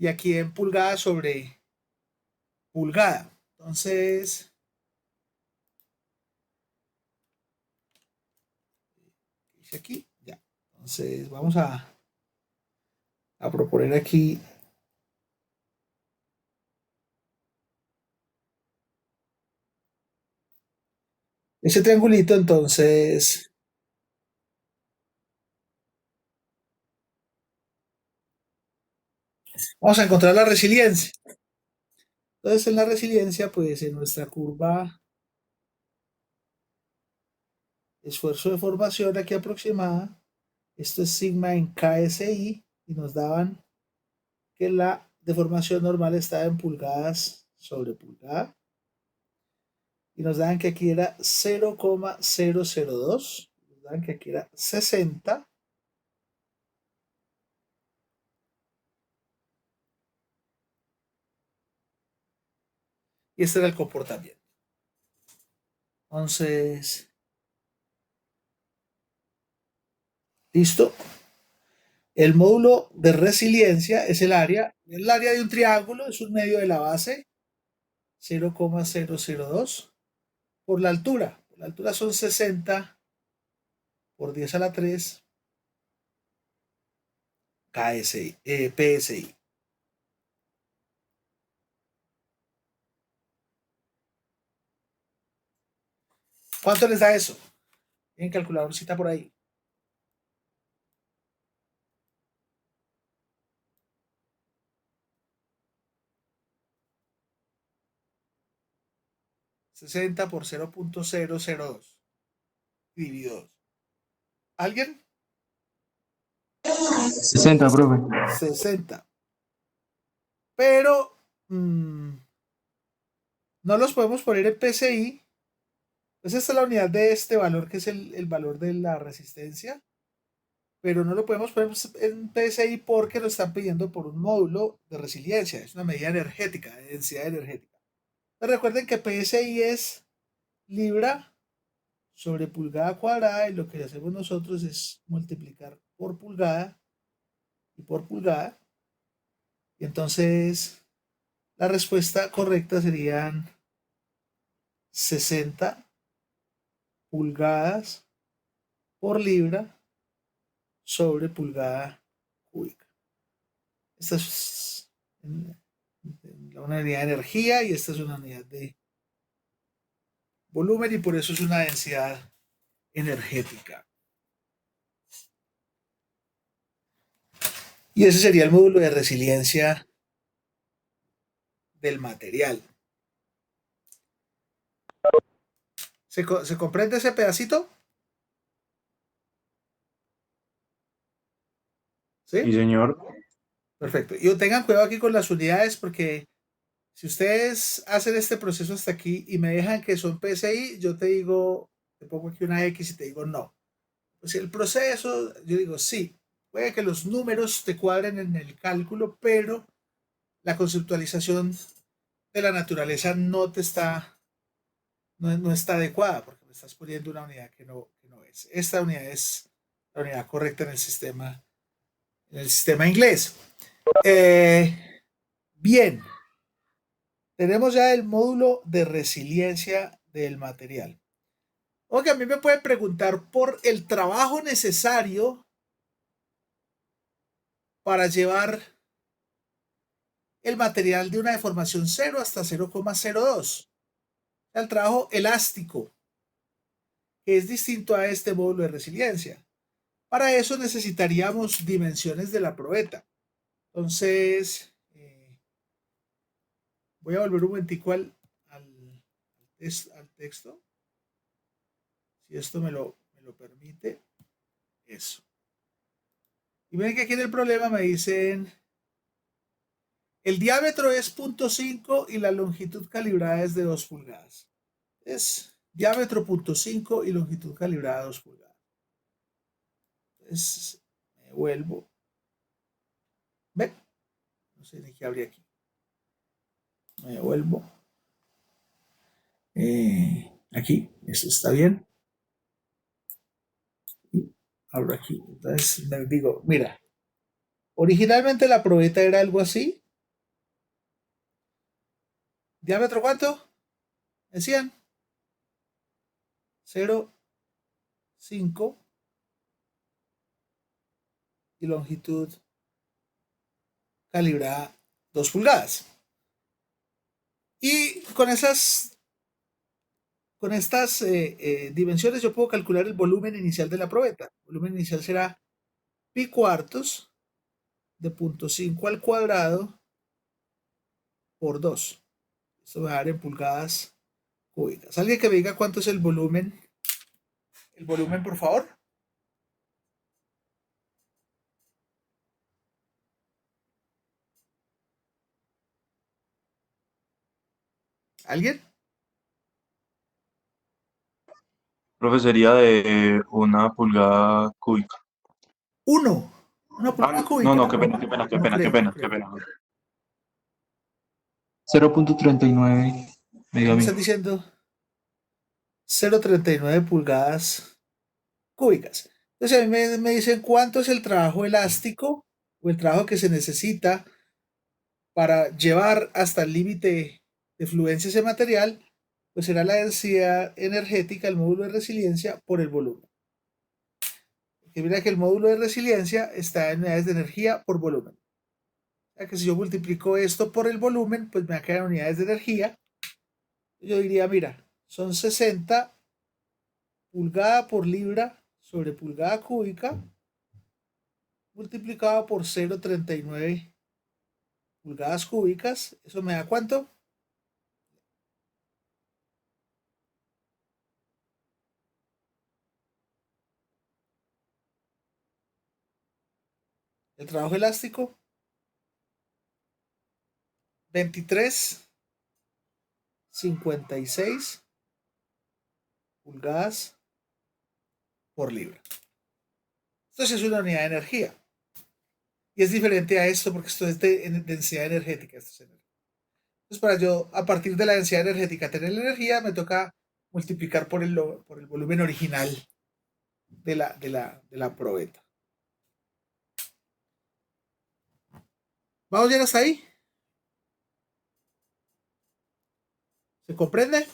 aquí en pulgada sobre pulgada. Entonces, hice aquí, ya. Entonces, vamos a proponer aquí ese triangulito. Entonces, vamos a encontrar la resiliencia. Entonces, en la resiliencia, pues en nuestra curva esfuerzo de formación aquí aproximada, esto es sigma en KSI y nos daban que la deformación normal estaba en pulgadas sobre pulgada y nos daban que aquí era 0,002, nos daban que aquí era 60 y este era el comportamiento. Entonces, listo. El módulo de resiliencia es el área de un triángulo, es un medio de la base, 0,002, por la altura. La altura son 60 por 10 a la 3 PSI. ¿Cuánto les da eso? Tienen calculadorcita por ahí. $60 por 0.002 dividido 2. ¿Alguien? 60, profe. 60. Pero no los podemos poner en PSI. Pues esta es la unidad de este valor, que es el valor de la resistencia. Pero no lo podemos poner en PSI porque lo están pidiendo por un módulo de resiliencia. Es una medida energética, de densidad energética. Pero recuerden que PSI es libra sobre pulgada cuadrada, y lo que hacemos nosotros es multiplicar por pulgada y por pulgada. Y entonces la respuesta correcta serían 60 pulgadas por libra sobre pulgada cúbica. Esta es una unidad de energía y esta es una unidad de volumen, y por eso es una densidad energética. Y ese sería el módulo de resiliencia del material. ¿Se comprende ese pedacito? Sí, ¿Sí? señor. Perfecto. Y tengan cuidado aquí con las unidades, porque si ustedes hacen este proceso hasta aquí y me dejan que son PSI, yo te digo, te pongo aquí una X y te digo no. Pues el proceso, yo digo sí, puede que los números te cuadren en el cálculo, pero la conceptualización de la naturaleza no está adecuada, porque me estás poniendo una unidad que no es. Esta unidad es la unidad correcta en el sistema inglés. Bien, tenemos ya el módulo de resiliencia del material. Oye, a mí me pueden preguntar por el trabajo necesario para llevar el material de una deformación 0 hasta 0,02. El trabajo elástico, que es distinto a este módulo de resiliencia. Para eso necesitaríamos dimensiones de la probeta. Entonces, voy a volver un momentico al texto. Si esto me lo permite. Eso. Y ven que aquí en el problema me dicen, el diámetro es 0.5 y la longitud calibrada es de 2 pulgadas. Es diámetro 0.5 y longitud calibrada 2 pulgadas. Entonces, me vuelvo. ¿Ven? No sé ni qué habría aquí. Me vuelvo. Aquí, eso está bien. Y abro aquí. Entonces me digo, mira, originalmente la probeta era algo así. ¿Diámetro cuánto? Decían 0,5 y longitud calibrada 2 pulgadas. Y con estas dimensiones yo puedo calcular el volumen inicial de la probeta. El volumen inicial será pi cuartos de 0.5 al cuadrado por 2. Esto va a dar en pulgadas cúbicas. ¿Alguien que me diga cuánto es el volumen? El volumen, por favor. ¿Alguien? Profe, sería de una pulgada cúbica. Una pulgada cúbica. No, qué pena. 0.39 Me están diciendo 0,39 pulgadas cúbicas. Entonces a mí me dicen cuánto es el trabajo elástico o el trabajo que se necesita para llevar hasta el límite de fluencia ese material, pues será la densidad energética, el módulo de resiliencia, por el volumen. Porque mira que el módulo de resiliencia está en unidades de energía por volumen. O sea que si yo multiplico esto por el volumen, pues me quedan unidades de energía. Yo diría, mira, son 60 pulgada por libra sobre pulgada cúbica multiplicado por 0,39 pulgadas cúbicas. ¿Eso me da cuánto? El trabajo elástico, 23,56 pulgadas por libra. Entonces es una unidad de energía. Y es diferente a esto porque esto es de densidad energética. Entonces, para yo, a partir de la densidad energética, tener la energía, me toca multiplicar por el volumen original de la probeta. ¿Vamos bien hasta ahí? ¿Se comprende?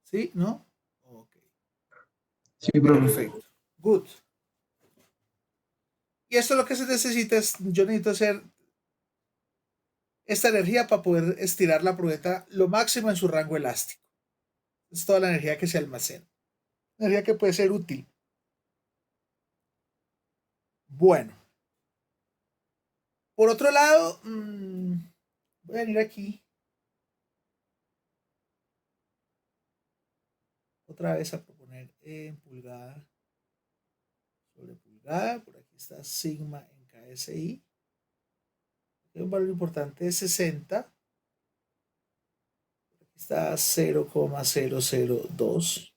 ¿Sí? ¿No? Ok. Sí, profe. Perfecto. Good. Y esto lo que se necesita es, yo necesito hacer esta energía para poder estirar la probeta lo máximo en su rango elástico. Es toda la energía que se almacena. Energía que puede ser útil. Bueno. Por otro lado, voy a venir aquí. Otra vez a proponer en pulgada sobre pulgada. Por aquí está sigma en KSI. Un valor importante de 60. Aquí está 0,002.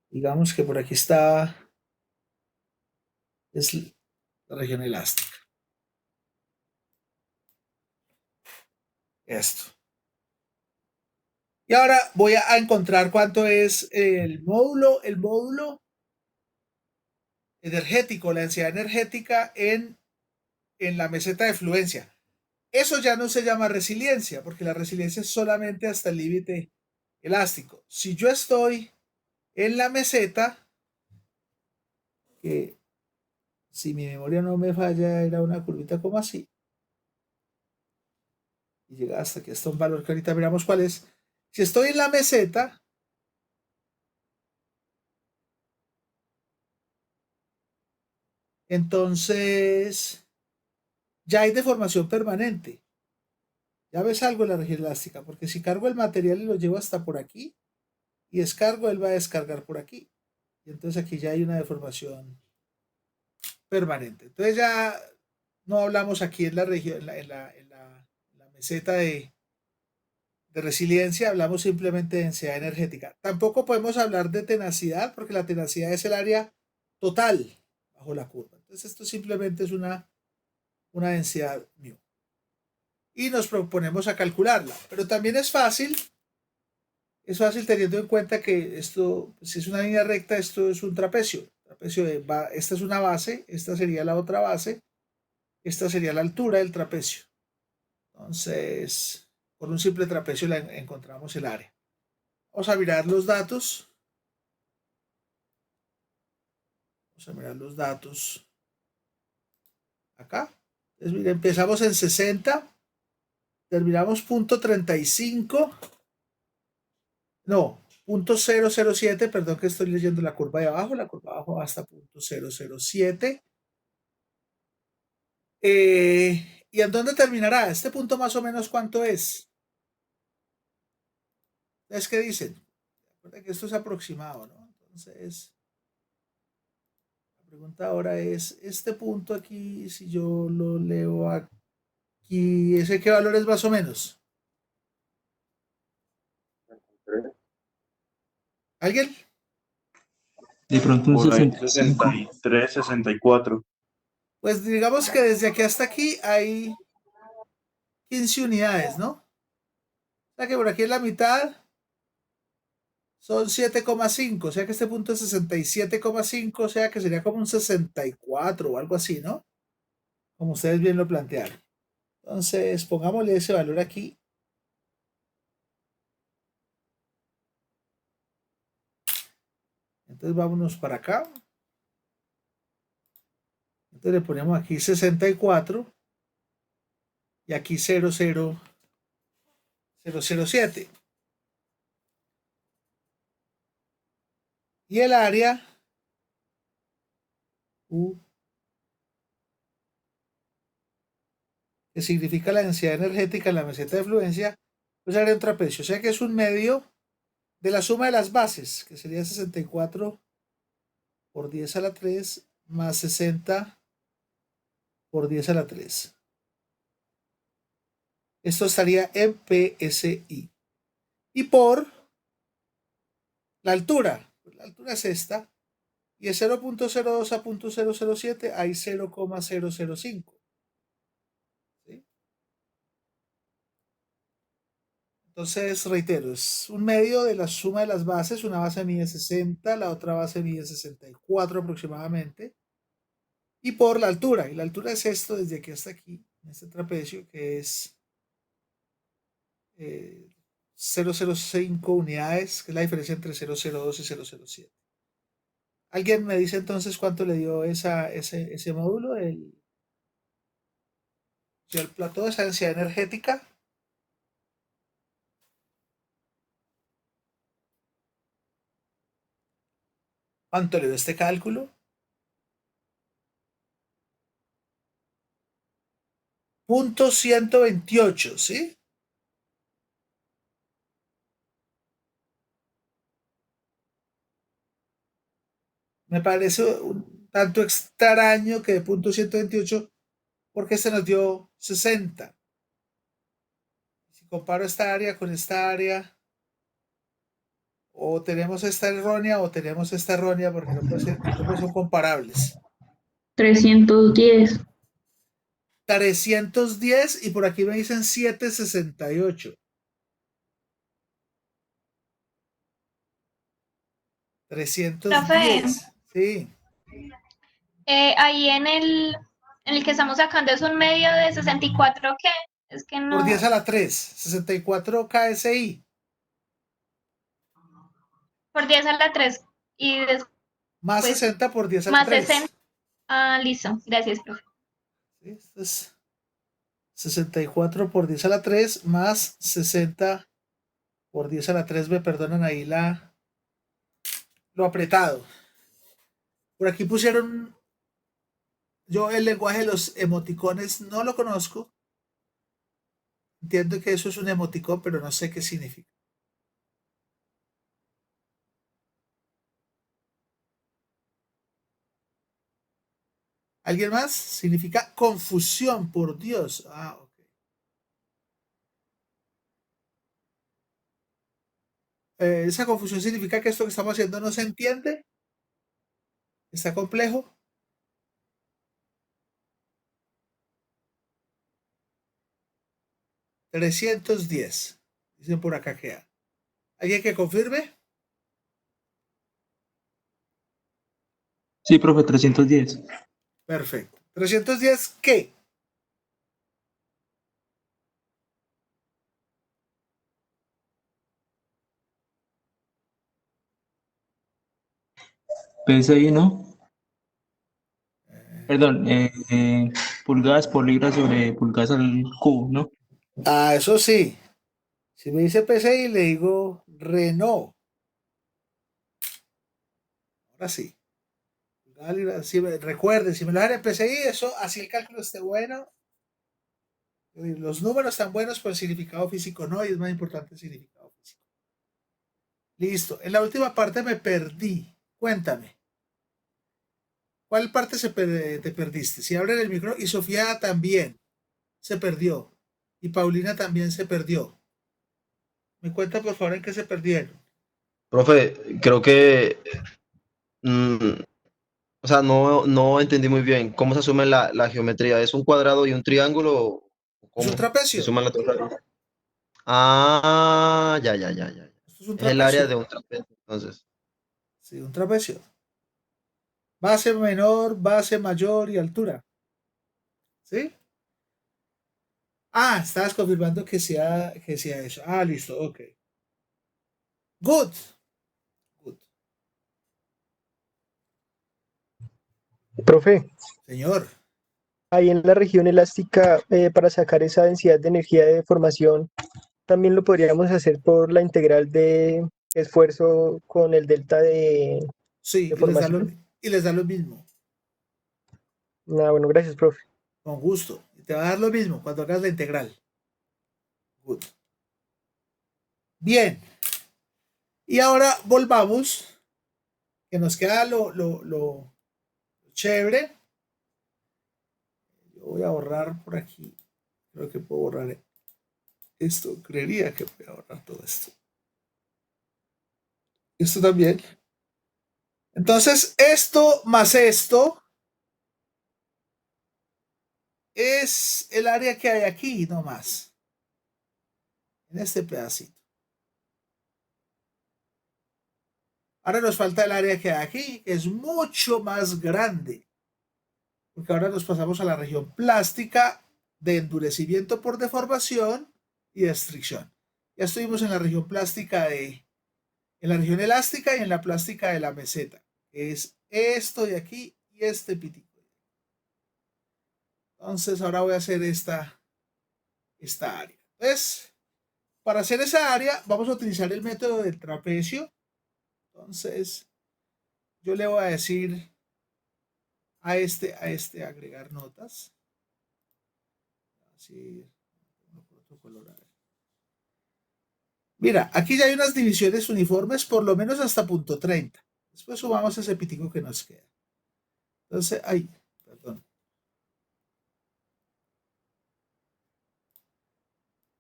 Digamos que por aquí está es la región elástica. Esto. Y ahora voy a encontrar cuánto es el módulo energético, la densidad energética en la meseta de fluencia. Eso ya no se llama resiliencia, porque la resiliencia es solamente hasta el límite elástico. Si yo estoy en la meseta, que si mi memoria no me falla, era una curvita como así, y llega hasta aquí, hasta un valor que ahorita miramos cuál es. Si estoy en la meseta, entonces ya hay deformación permanente. Ya ves algo en la región elástica, porque si cargo el material y lo llevo hasta por aquí y descargo, él va a descargar por aquí. Y entonces aquí ya hay una deformación permanente. Entonces ya no hablamos aquí en la región, en la meseta de resiliencia, hablamos simplemente de densidad energética. Tampoco podemos hablar de tenacidad, porque la tenacidad es el área total bajo la curva. Entonces esto simplemente es una densidad mu. Y nos proponemos a calcularla, pero también es fácil teniendo en cuenta que esto, si es una línea recta, esto es un trapecio. Esta es una base, esta sería la otra base, esta sería la altura del trapecio. Entonces, por un simple trapecio encontramos el área. Vamos a mirar los datos. Vamos a mirar los datos acá. Entonces, mira, empezamos en 60, terminamos punto 35. No, punto 007, perdón que estoy leyendo la curva de abajo, la curva de abajo va hasta punto 007. ¿Y en dónde terminará? Este punto más o menos ¿cuánto es? ¿Es que dicen? Recuerda que esto es aproximado, ¿no? Entonces, la pregunta ahora es, este punto aquí, si yo lo leo aquí, ¿ese qué valor es más o menos? ¿Alguien? De pronto un Por ahí 65. 63, 64. Pues digamos que desde aquí hasta aquí hay 15 unidades, ¿no? O sea que por aquí en la mitad son 7,5, o sea que este punto es 67,5, o sea que sería como un 64 o algo así, ¿no? Como ustedes bien lo plantearon. Entonces, pongámosle ese valor aquí. Entonces vámonos para acá. Entonces le ponemos aquí 64 y aquí 00007. Y el área U, que significa la densidad energética en la meseta de fluencia, pues haría un trapecio. O sea que es un medio de la suma de las bases, que sería 64 por 10 a la 3 más 60 por 10 a la 3. Esto estaría en PSI. Y por la altura es esta, y es 0.02 a 0.007 hay 0,005. ¿Sí? Entonces, reitero, es un medio de la suma de las bases. Una base mide 60, la otra base mide 64 aproximadamente. Y por la altura, y la altura es esto desde aquí hasta aquí, en este trapecio, que es 0,05 unidades, que es la diferencia entre 0,02 y 0,07. ¿Alguien me dice entonces cuánto le dio ese módulo? El plató de esa densidad energética. ¿Cuánto le dio este cálculo? Punto 128, ¿sí? Me parece un tanto extraño que de punto 128, porque se nos dio 60. Si comparo esta área con esta área, o tenemos esta errónea o tenemos esta errónea, porque no puede ser, no son comparables. 310. 310 y por aquí me dicen 768. 310. Sí. Ahí en el que estamos sacando es un medio de 64, ¿qué? Es que no. Por 10 a la 3. 64 KSI. Por 10 a la 3. Y después Más 60 por 10 a la más 3. 60. Listo. Gracias, profe. ¿Sí? Esto es 64 por 10 a la 3 más 60 por 10 a la 3. Me perdonan ahí lo apretado. Por aquí pusieron, yo el lenguaje de los emoticones no lo conozco. Entiendo que eso es un emoticón, pero no sé qué significa. ¿Alguien más? Significa confusión, por Dios. Ok. Esa confusión significa que esto que estamos haciendo no se entiende. Está complejo. $310. Dicen por acá que hay. ¿Alguien que confirme? Sí, profe, 310. Perfecto. ¿310 qué? PSI, ¿no? Perdón, pulgadas por libra sobre pulgadas al cubo, ¿no? Eso sí. Si me dice PCI, le digo Renault. Ahora sí. Recuerden, si me lo dan en PCI, eso, así el cálculo esté bueno. Los números están buenos, pero el significado físico no, y es más importante el significado físico. Listo. En la última parte me perdí. Cuéntame. ¿Cuál parte te perdiste? Si abren el micro, y Sofía también se perdió. Y Paulina también se perdió. Me cuenta por favor en qué se perdieron. Profe, creo que, o sea, no entendí muy bien cómo se asume la geometría. ¿Es un cuadrado y un triángulo? ¿O Es un cómo se trapecio. suman las dos raíces? Ah, ya. Esto es un Es el área trapecio. de un trapecio, entonces. Sí, un trapecio. Base menor, base mayor y altura. ¿Sí? Estabas confirmando que sea eso. Listo, ok. Good. Good. Profe, Señor. ahí en la región elástica, para sacar esa densidad de energía de deformación, también lo podríamos hacer por la integral de esfuerzo con el delta de Sí, deformación. y les da lo mismo, Ah, bueno, gracias, profe. con gusto. Y te va a dar lo mismo cuando hagas la integral. Good. Bien. Y ahora volvamos, que nos queda lo chévere. Yo voy a borrar por aquí. Creo que puedo borrar esto. Creería que voy a borrar todo esto. Esto también. Entonces, esto más esto es el área que hay aquí, no más. En este pedacito. Ahora nos falta el área que hay aquí, que es mucho más grande. Porque ahora nos pasamos a la región plástica de endurecimiento por deformación y de estricción. Ya estuvimos en la región plástica en la región elástica y en la plástica de la meseta, que es esto de aquí y este pitico. Entonces ahora voy a hacer esta área. Entonces, para hacer esa área vamos a utilizar el método del trapecio. Entonces, yo le voy a decir a este agregar notas. Así, otro color. Mira, aquí ya hay unas divisiones uniformes por lo menos hasta punto 30. Después sumamos ese pitico que nos queda. Entonces, ay, perdón.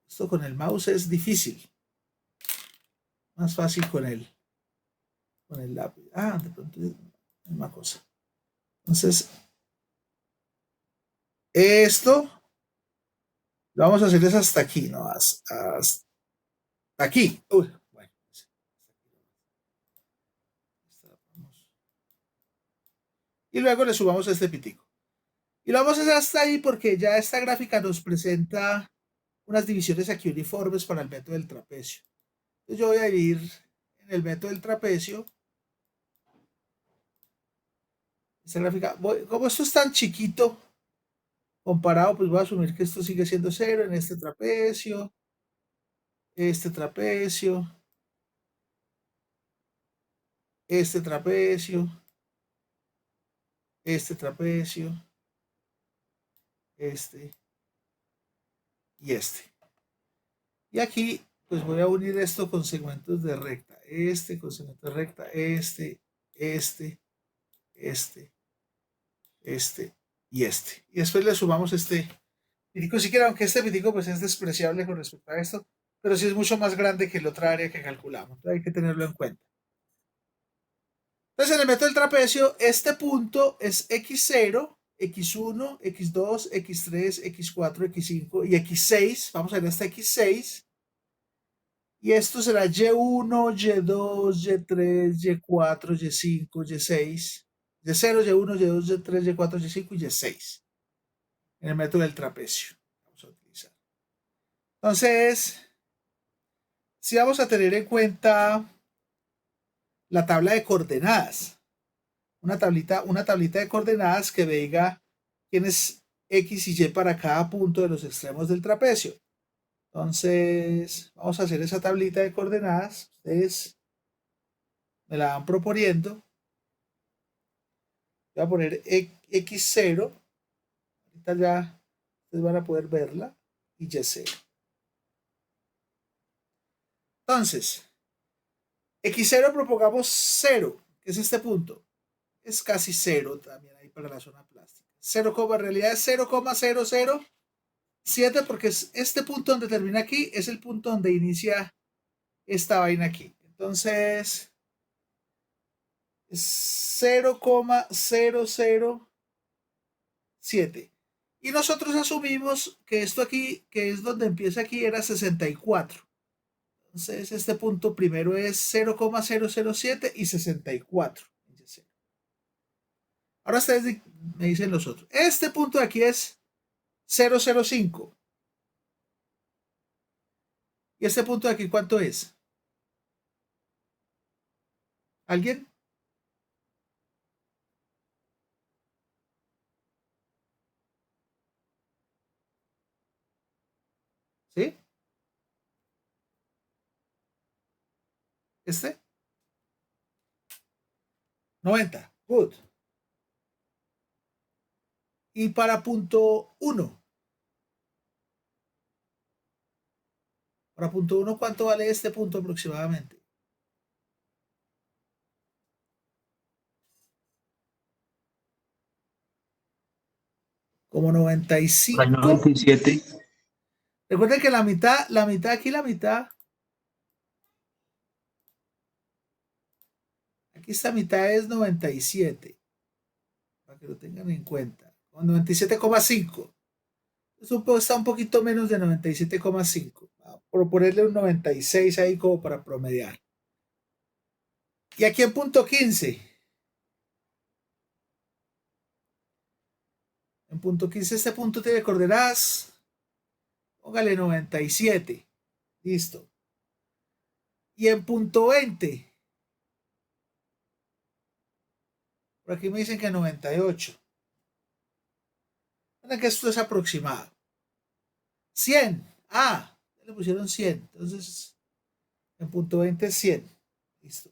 Esto con el mouse es difícil. Más fácil con el lápiz. Ah, de pronto es una cosa. Entonces, esto lo vamos a hacer es hasta aquí, ¿no? Hasta aquí. Uy, bueno. Y luego le subamos este pitico. Y lo vamos a hacer hasta ahí porque ya esta gráfica nos presenta unas divisiones aquí uniformes para el método del trapecio. Entonces yo voy a dividir en el método del trapecio. Esta gráfica, como esto es tan chiquito comparado, pues voy a asumir que esto sigue siendo 0 en este trapecio, este trapecio, este trapecio, este trapecio, este y este. Y aquí, pues voy a unir esto con segmentos de recta. Este con segmentos de recta, este y este. Y después le sumamos este pitico siquiera, aunque este pitico pues es despreciable con respecto a esto, pero sí es mucho más grande que el otra área que calculamos. Entonces hay que tenerlo en cuenta. Entonces en el método del trapecio, este punto es x0, x1, x2, x3, x4, x5 y x6. Vamos a ver hasta x6. Y esto será Y1, Y2, Y3, Y4, Y5, Y6, Y0, Y1, Y2, Y3, Y4, Y5 y Y6. En el método del trapecio. Vamos a utilizar. Entonces, si vamos a tener en cuenta la tabla de coordenadas. Una tablita de coordenadas que me diga quién es X y Y para cada punto de los extremos del trapecio. Entonces, vamos a hacer esa tablita de coordenadas. Ustedes me la van proponiendo. Voy a poner X0. Ahorita ya ustedes van a poder verla. Y Y0. Entonces, X0 propongamos 0, que es este punto. Es casi 0 también ahí para la zona plástica. 0, en realidad es 0,007 porque es este punto donde termina aquí, es el punto donde inicia esta vaina aquí. Entonces, es 0,007. Y nosotros asumimos que esto aquí, que es donde empieza aquí, era 64. Entonces, este punto primero es 0,007 y 64. Ahora ustedes me dicen los otros. Este punto de aquí es 0,05. ¿Y este punto de aquí cuánto es? ¿Alguien? Este. 90. Good. Y para punto 1. Para punto 1, ¿cuánto vale este punto aproximadamente? Como Hay 95. 97. Recuerden que la mitad aquí, la mitad. Aquí esta mitad es 97. Para que lo tengan en cuenta. 97,5. Está un poquito menos de 97,5. Por ponerle un 96 ahí como para promediar. Y aquí en punto 15. En punto 15 este punto tiene coordenadas. Póngale 97. Listo. Y en punto 20. Por aquí me dicen que 98. Miren que esto es aproximado. 100. Ah, ya le pusieron 100. Entonces, en punto 20 es 100. Listo.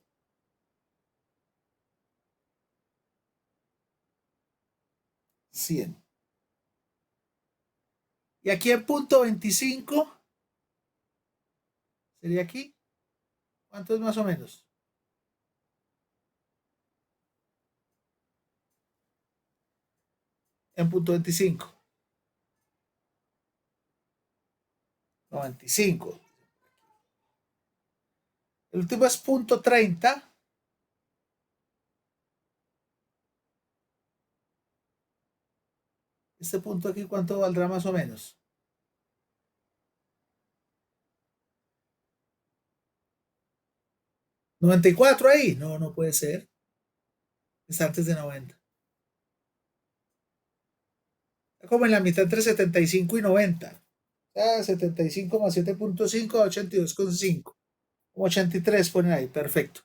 Y aquí en punto 25. ¿Sería aquí? ¿Cuánto es más o menos? En punto 25. 95. El último es punto 30. Este punto aquí, ¿cuánto valdrá más o menos? ¿94 ahí? No, no puede ser. Está antes de 90. Está como en la mitad entre 75 y 90. O sea, 75 más 7,5 a 82,5. Como 83 ponen ahí, perfecto.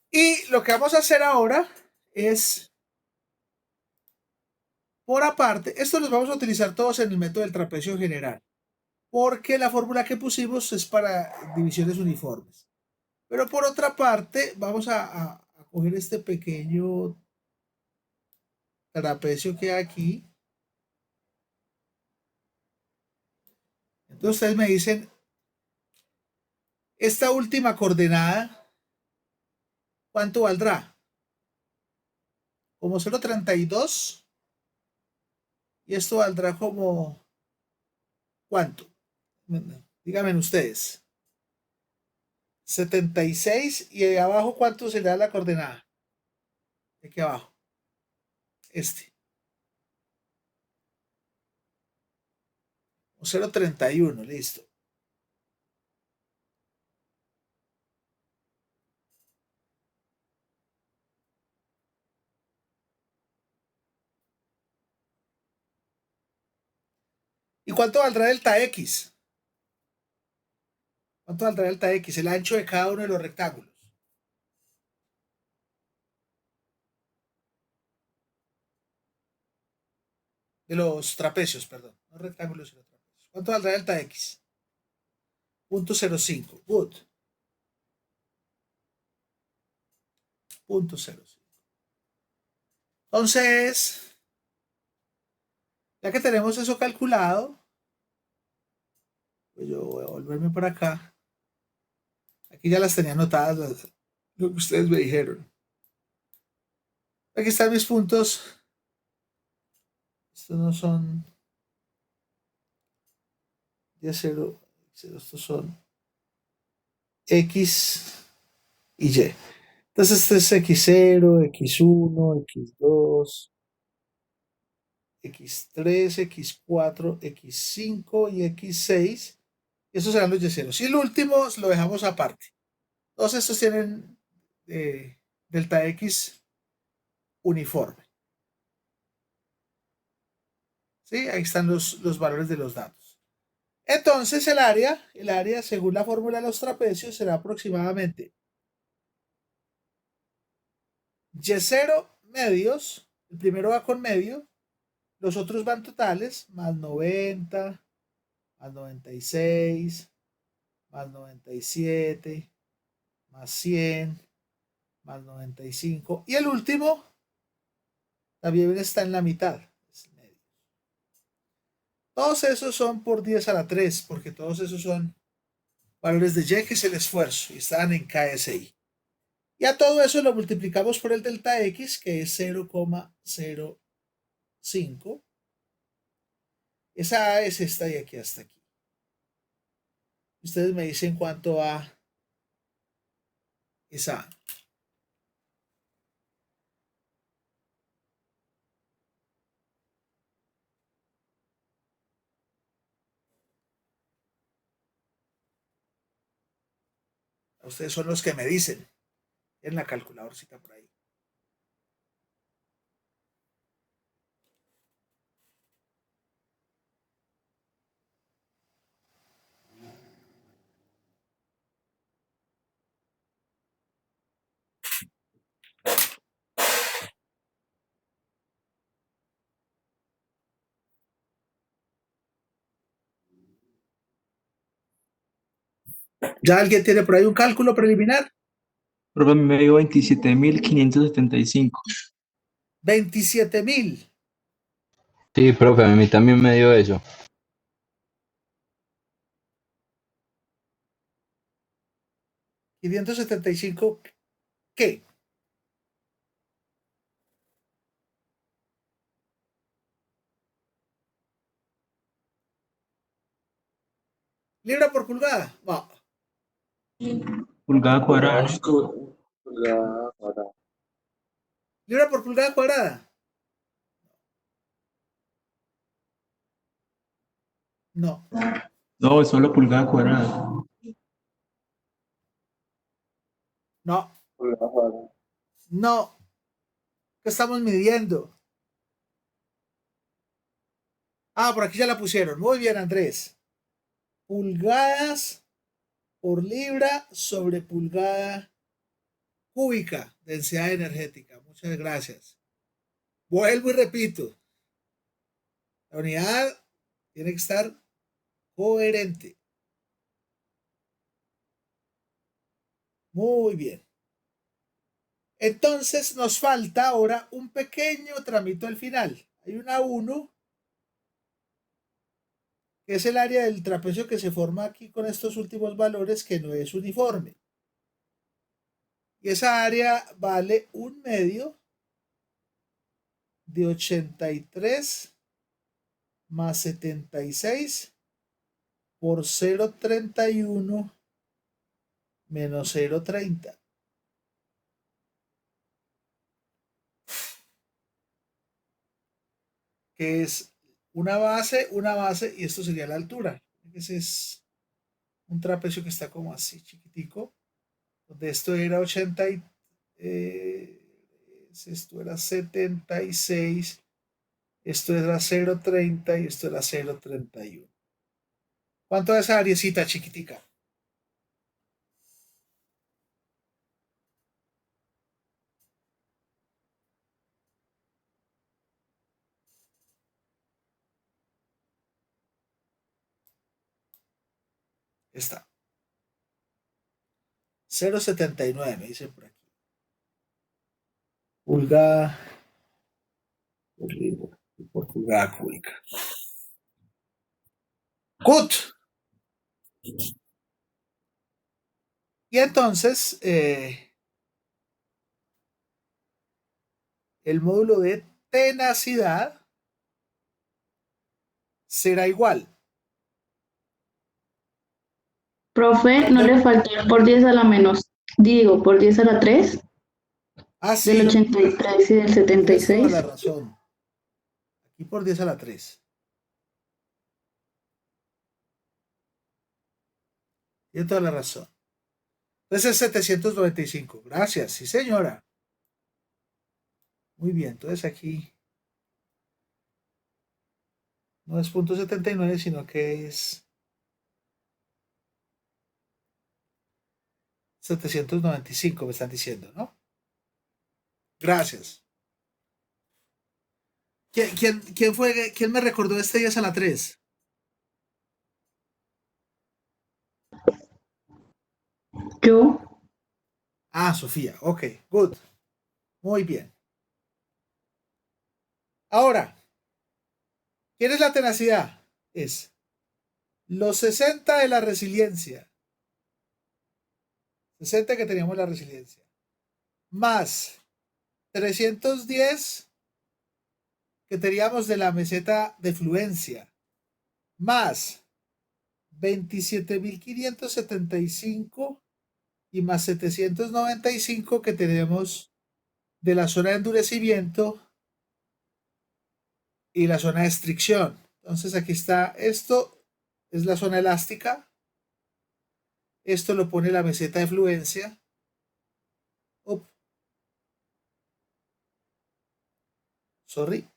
Y lo que vamos a hacer ahora es, por aparte, esto los vamos a utilizar todos en el método del trapecio general, porque la fórmula que pusimos es para divisiones uniformes. Pero por otra parte, vamos a coger este pequeño trapecio que hay aquí. Entonces ustedes me dicen, esta última coordenada, ¿cuánto valdrá? Como 0,32. Y esto valdrá como, ¿cuánto? Díganme ustedes. 76. Y ahí abajo, ¿cuánto será la coordenada? Aquí abajo. Este. 0,31. Listo. ¿Y cuánto valdrá delta X? ¿Cuánto valdrá delta X? El ancho de cada uno de los rectángulos. De los trapecios, perdón. No rectángulos, sino trapecios. ¿Cuánto valdrá delta X? 0,05. Good. 0,05. Entonces, ya que tenemos eso calculado, pues yo voy a volverme por acá. Aquí ya las tenía anotadas, lo que ustedes me dijeron. Aquí están mis puntos. Estos no son de 0, estos son X y Y. Entonces este es X0, X1, X2, X3, X4, X5 y X6. Esos serán los Y0. Y el último lo dejamos aparte. Todos estos tienen delta X uniforme. ¿Sí? Ahí están los valores de los datos. Entonces el área según la fórmula de los trapecios será aproximadamente Y0 medios. El primero va con medio. Los otros van totales, más 90, más 96, más 97, más 100, más 95. Y el último también está en la mitad. Es medio. Todos esos son por 10 a la 3, porque todos esos son valores de Y, que es el esfuerzo, y están en KSI. Y a todo eso lo multiplicamos por el delta X, que es 0,05. Esa A es esta y aquí hasta aquí. Ustedes me dicen cuánto va esa A. Ustedes son los que me dicen en la calculadorcita por ahí. ¿Ya alguien tiene por ahí un cálculo preliminar? Profe, me dio 27.575. 27.000. Sí, profe, a mí también me dio eso. 575. ¿Qué? ¿Libra por pulgada? No. Pulgada cuadrada. Pulgada cuadrada. ¿Libra por pulgada cuadrada? No. No, es solo pulgada cuadrada. No. Pulgada cuadrada. No. ¿Qué estamos midiendo? Ah, por aquí ya la pusieron. Muy bien, Andrés. Pulgadas por libra sobre pulgada cúbica, densidad energética. Muchas gracias. Vuelvo y repito. La unidad tiene que estar coherente. Muy bien. Entonces nos falta ahora un pequeño tramito al final. Hay una 1, que es el área del trapecio que se forma aquí con estos últimos valores, que no es uniforme. Y esa área vale 1/2 de 83 más 76 por 0,31 menos 0,30. Que es una base, y esto sería la altura. Ese es un trapecio que está como así, chiquitico, donde esto era 80 esto era 76, esto era 0,30 y esto era 0,31. ¿Cuánto es esa ariecita chiquitica? Está. 0,79 me dice por aquí. Pulgada por pulgada cúbica. Good. Y entonces el módulo de tenacidad será igual. Profe, ¿no le faltó el por 10 a la menos, digo, por 10 a la 3 Ah, sí, del 83 y del tienes toda 76? la razón. Aquí por 10 a la 3. Tiene toda la razón. Entonces es 795. Gracias, sí señora. Muy bien, entonces aquí no es .79, sino que es 795, me están diciendo, ¿no? Gracias. ¿Quién me recordó este 10 a la 3? Yo, Ah, Sofía. Ok, good. Muy bien. Ahora, ¿quién es la tenacidad? Es los 60 de la resiliencia. 60 que teníamos la resiliencia. Más 310 que teníamos de la meseta de fluencia. Más 27.575 y más 795 que tenemos de la zona de endurecimiento y la zona de estricción. Entonces aquí está, esto es la zona elástica, esto lo pone la meseta de fluencia. Up. Sorry.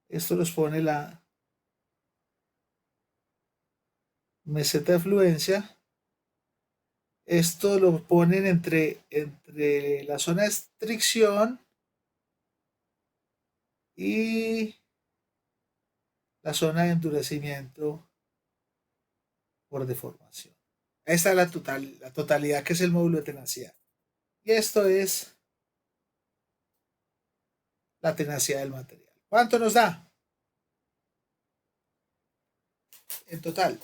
Esto los pone la meseta de fluencia. Esto lo ponen entre la zona de estricción y la zona de endurecimiento por deformación. Esta es la totalidad que es el módulo de tenacidad. Y esto es la tenacidad del material. ¿Cuánto nos da? En total.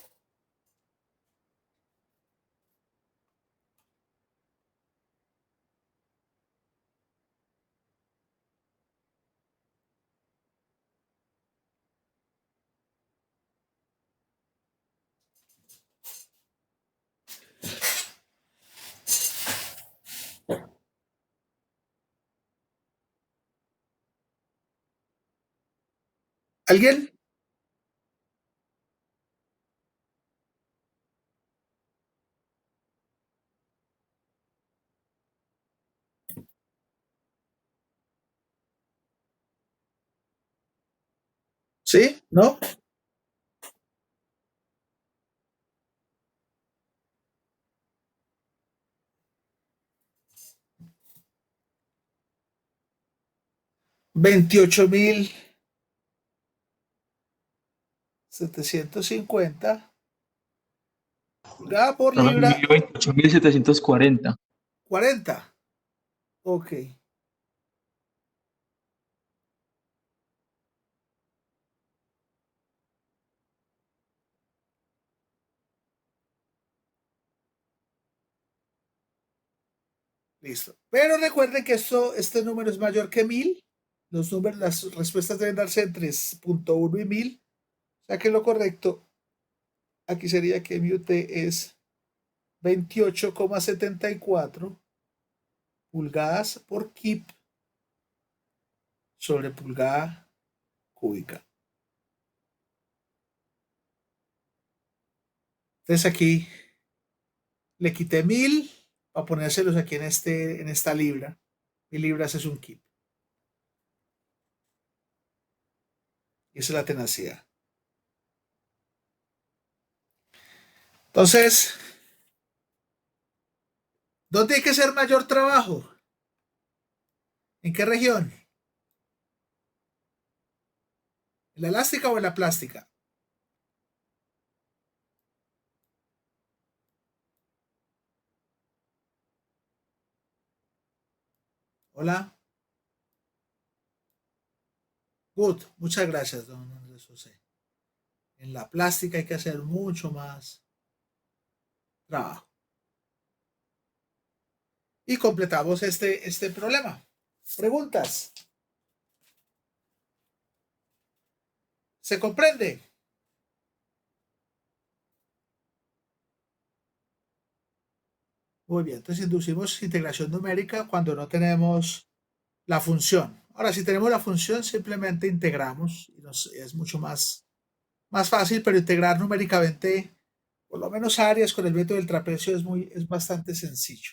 ¿Alguien? ¿Sí? ¿No? $28.750 pulgada por Profe, libra. 28.740. 40. Ok. Listo. Pero recuerden que este número es mayor que 1000. Las respuestas deben darse entre 3.1 y 1000. O sea que lo correcto aquí sería que mi UT es 28,74 pulgadas por kip sobre pulgada cúbica. Entonces aquí le quité 1000 para ponérselos aquí en esta libra. 1000 libras es un kip. Y esa es la tenacidad. Entonces, ¿dónde hay que hacer mayor trabajo? ¿En qué región? ¿En la elástica o en la plástica? Hola. Good. Muchas gracias, don Andrés José. En la plástica hay que hacer mucho más trabajo. Y completamos este problema. Preguntas. ¿Se comprende? Muy bien, entonces inducimos integración numérica cuando no tenemos la función. Ahora, si tenemos la función, simplemente integramos y es mucho más fácil, pero integrar numéricamente, por lo menos áreas con el método del trapecio es bastante sencillo.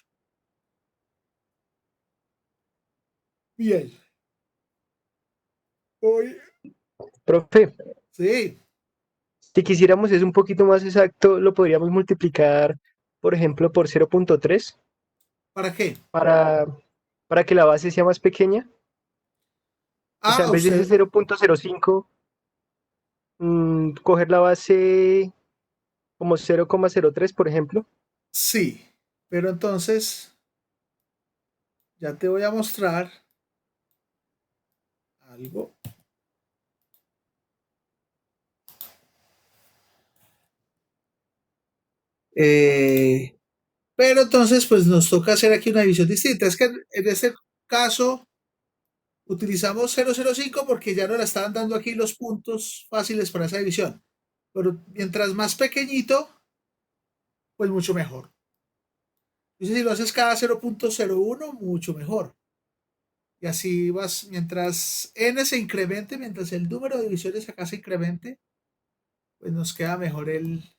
Bien. Hoy, Profe, sí, si quisiéramos es un poquito más exacto, lo podríamos multiplicar, por ejemplo, por 0.3 ¿para qué? para, para que la base sea más pequeña. O sea, Ah, en vez de ese usted, 0.05, coger la base como 0,03, por ejemplo. Sí, pero entonces ya te voy a mostrar algo. Pero entonces, pues nos toca hacer aquí una división distinta. Es que en este caso utilizamos 0,05 porque ya nos la estaban dando aquí los puntos fáciles para esa división. Pero mientras más pequeñito, pues mucho mejor. Entonces, si lo haces cada 0,01, mucho mejor. Y así vas, mientras n se incremente, mientras el número de divisiones acá se incremente, pues nos queda mejor el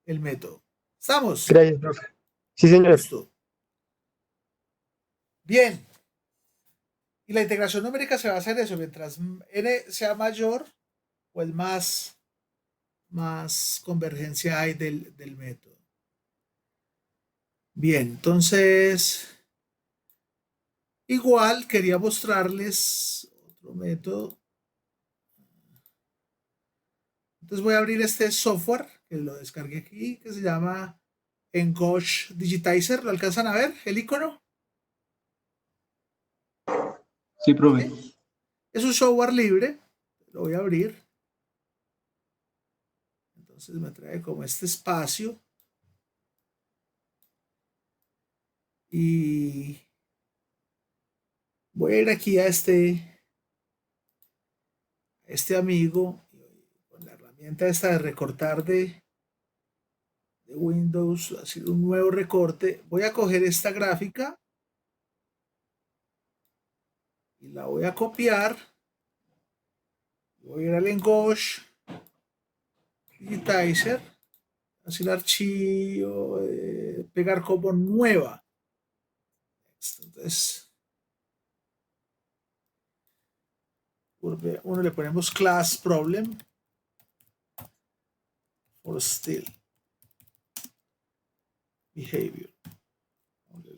método. ¿Estamos? Gracias, profe. Sí, señor. Listo. Bien. Y la integración numérica se va a hacer eso, mientras n sea mayor, pues más convergencia hay del método. Bien, entonces, igual quería mostrarles otro método. Entonces voy a abrir este software, que lo descargué aquí, que se llama Engosh Digitizer. ¿Lo alcanzan a ver? El icono. Sí, profe. ¿Sí? Es un software libre. Lo voy a abrir. Entonces me trae como este espacio. Y voy a ir aquí a este amigo con la herramienta esta de recortar de Windows, hacer un nuevo recorte. Voy a coger esta gráfica y la voy a copiar. Voy a ir al Engosh Digitizer, así el archivo, pegar como nueva. Entonces, uno le ponemos class problem for still behavior.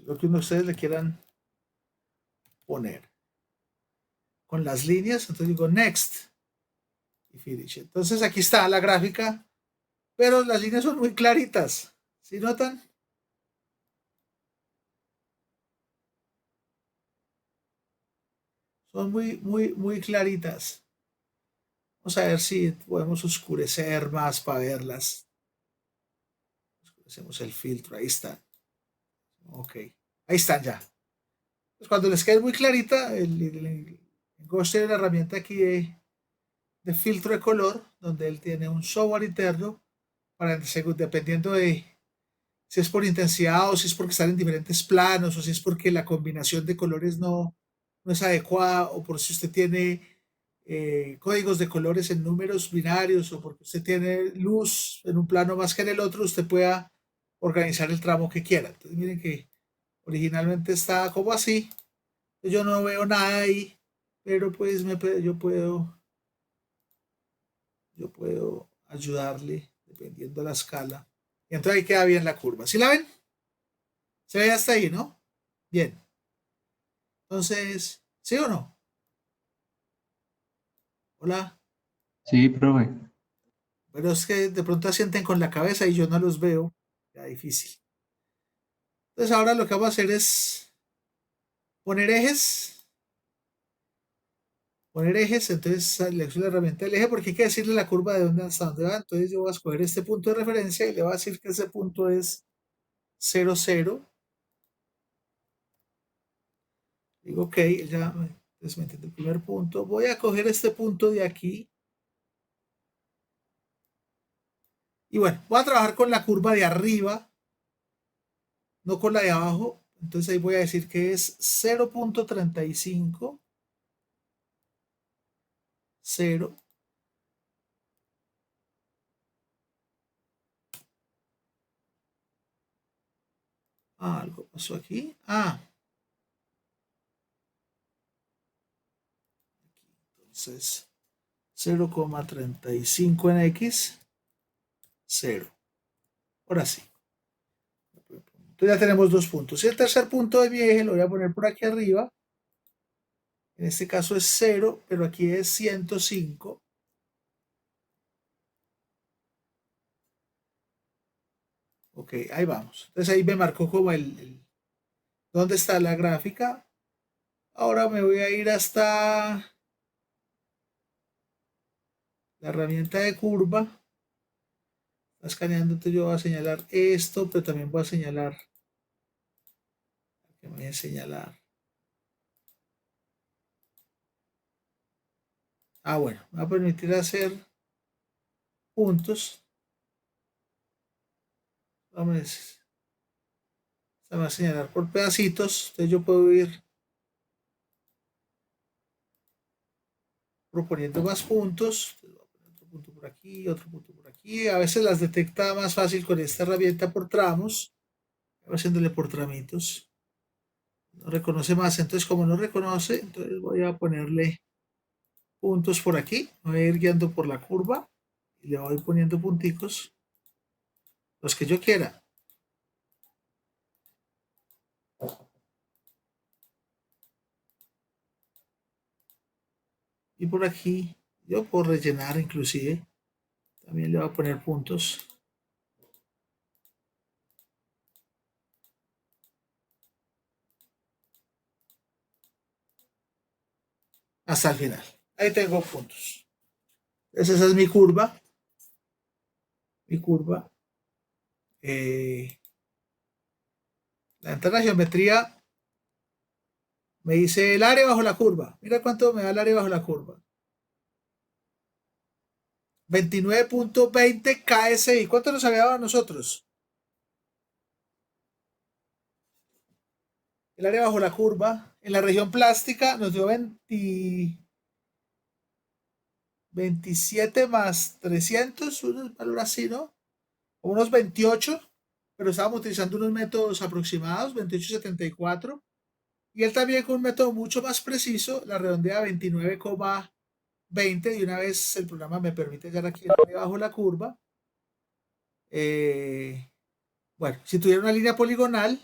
Lo que ustedes le quieran poner. Con las líneas, entonces digo next y finish. Entonces aquí está la gráfica, pero las líneas son muy claritas. ¿Sí notan? Son muy claritas. Vamos a ver si podemos oscurecer más para verlas. Oscurecemos el filtro, ahí está. Ok, ahí están ya. Pues cuando les quede muy clarita, el Ghost tiene la herramienta aquí de filtro de color, donde él tiene un software interno para, dependiendo de si es por intensidad o si es porque están en diferentes planos o si es porque la combinación de colores no es adecuada o por si usted tiene códigos de colores en números binarios o porque usted tiene luz en un plano más que en el otro, usted pueda organizar el tramo que quiera. Entonces miren que originalmente está como así. Yo no veo nada ahí, pero pues yo puedo ayudarle dependiendo de la escala. Y entonces ahí queda bien la curva. ¿Sí la ven? Se ve hasta ahí, ¿no? Bien. Entonces, ¿sí o no? Hola. Sí, profe. Pero es que de pronto asienten con la cabeza y yo no los veo. Ya difícil. Entonces ahora lo que vamos a hacer es poner ejes. Entonces selecciono la herramienta del eje porque hay que decirle la curva de dónde hasta dónde va. Entonces yo voy a escoger este punto de referencia y le voy a decir que ese punto es 0, 0. Digo, ok, ya desmetí el primer punto. Voy a coger este punto de aquí. Y bueno, voy a trabajar con la curva de arriba, no con la de abajo. Entonces ahí voy a decir que es 0,35, 0. Ah, algo pasó aquí. Ah. Entonces, 0,35 en X, 0. Ahora sí. Entonces ya tenemos dos puntos. Y el tercer punto de mi eje lo voy a poner por aquí arriba. En este caso es 0, pero aquí es 105. Ok, ahí vamos. Entonces ahí me marcó como dónde está la gráfica. Ahora me voy a ir hasta la herramienta de curva. Está escaneando, entonces yo voy a señalar esto, pero también voy a señalar. Que me voy a señalar. Bueno, me va a permitir hacer puntos. Vamos a, va a señalar por pedacitos. Entonces yo puedo ir proponiendo más puntos. Otro punto por aquí, otro punto por aquí. A veces las detecta más fácil con esta herramienta por tramos. Haciéndole por tramitos. No reconoce más. Entonces, como no reconoce, entonces voy a ponerle puntos por aquí. Voy a ir guiando por la curva y le voy poniendo punticos. Los que yo quiera. Y por aquí, yo puedo rellenar inclusive. También le voy a poner puntos. Hasta el final. Ahí tengo puntos. Entonces esa es mi curva. Mi curva. La ventana de geometría me dice el área bajo la curva. Mira cuánto me da el área bajo la curva. 29.20 KSI. ¿Cuánto nos había dado a nosotros? El área bajo la curva. En la región plástica nos dio 27 más 300, un valor así, ¿no? Unos 28, pero estábamos utilizando unos métodos aproximados, 28.74. Y él también con un método mucho más preciso, la redondea a 29,20. Y una vez el programa me permite ya aquí bajo la curva. Bueno, si tuviera una línea poligonal,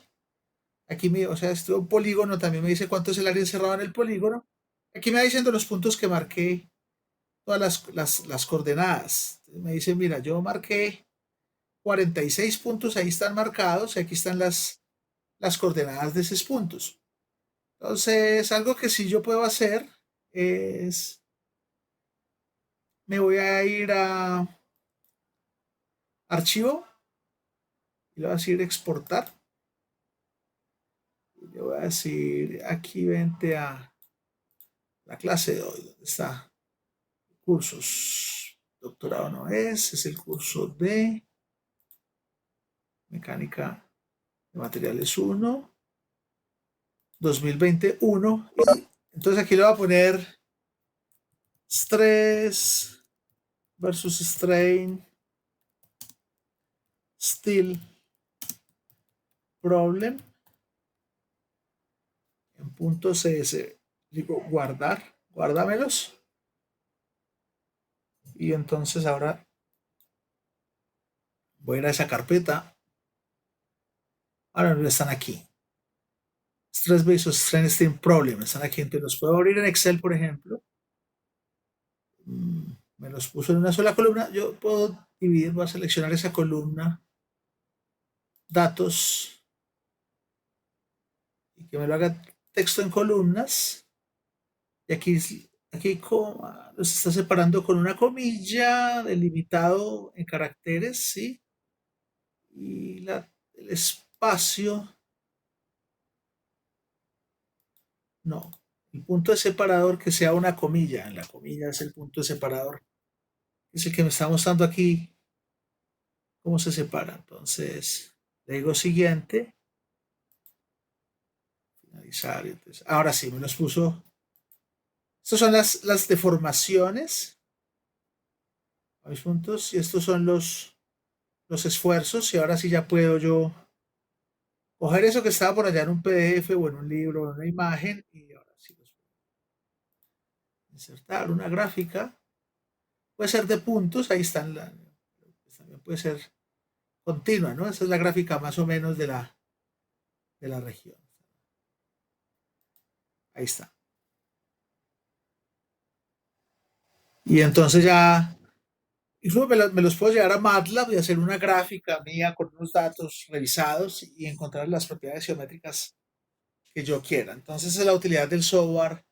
aquí o sea, esto un polígono también me dice cuánto es el área encerrado en el polígono. Aquí me va diciendo los puntos que marqué, todas las coordenadas. Me dice, mira, yo marqué 46 puntos, ahí están marcados, y aquí están las coordenadas de esos puntos. Entonces, algo que sí yo puedo hacer es, me voy a ir a archivo, y le voy a decir exportar. Y le voy a decir, aquí vente a la clase de hoy, ¿dónde está? Cursos. Doctorado no es el curso de mecánica de materiales 1, 2021. Y entonces aquí le voy a poner stress versus strain steel problem en punto CS. Digo guardar, guárdamelos. Y entonces ahora voy a ir a esa carpeta. Ahora no están aquí. Stress versus strain steel problem están aquí. Entonces los puedo abrir en Excel, por ejemplo. Me los puso en una sola columna. Yo puedo dividir, voy a seleccionar esa columna, datos, y que me lo haga texto en columnas. Y aquí los está separando con una comilla, delimitado en caracteres, ¿sí? Y el espacio, no. El punto de separador que sea una comilla. En la comilla es el punto de separador. Es el que me está mostrando aquí cómo se separa. Entonces, le digo siguiente. Finalizar. Entonces, ahora sí, me los puso. Estas son las deformaciones a mis puntos, y estos son los esfuerzos. Y ahora sí ya puedo yo coger eso que estaba por allá en un PDF o en un libro o en una imagen, y ahora sí los puedo insertar una gráfica. Puede ser de puntos, ahí están. También puede ser continua, ¿no? Esa es la gráfica más o menos de la región. Ahí está. Y entonces ya Incluso me los puedo llevar a MATLAB y hacer una gráfica mía con unos datos revisados y encontrar las propiedades geométricas que yo quiera. Entonces es la utilidad del software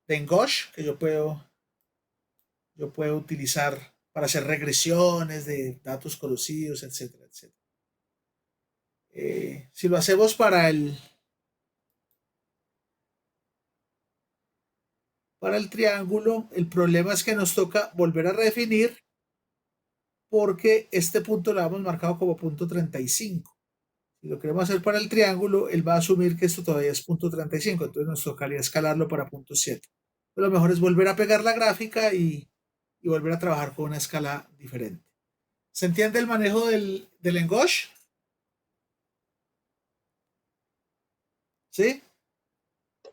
de Engosh que yo puedo utilizar para hacer regresiones de datos conocidos, etcétera, etcétera. Si lo hacemos para el triángulo, el problema es que nos toca volver a redefinir porque este punto lo hemos marcado como punto 35. Si lo queremos hacer para el triángulo, él va a asumir que esto todavía es punto 35, entonces nos tocaría escalarlo para punto 7. Pero lo mejor es volver a pegar la gráfica y volver a trabajar con una escala diferente. ¿Se entiende el manejo del Engosh? ¿Sí?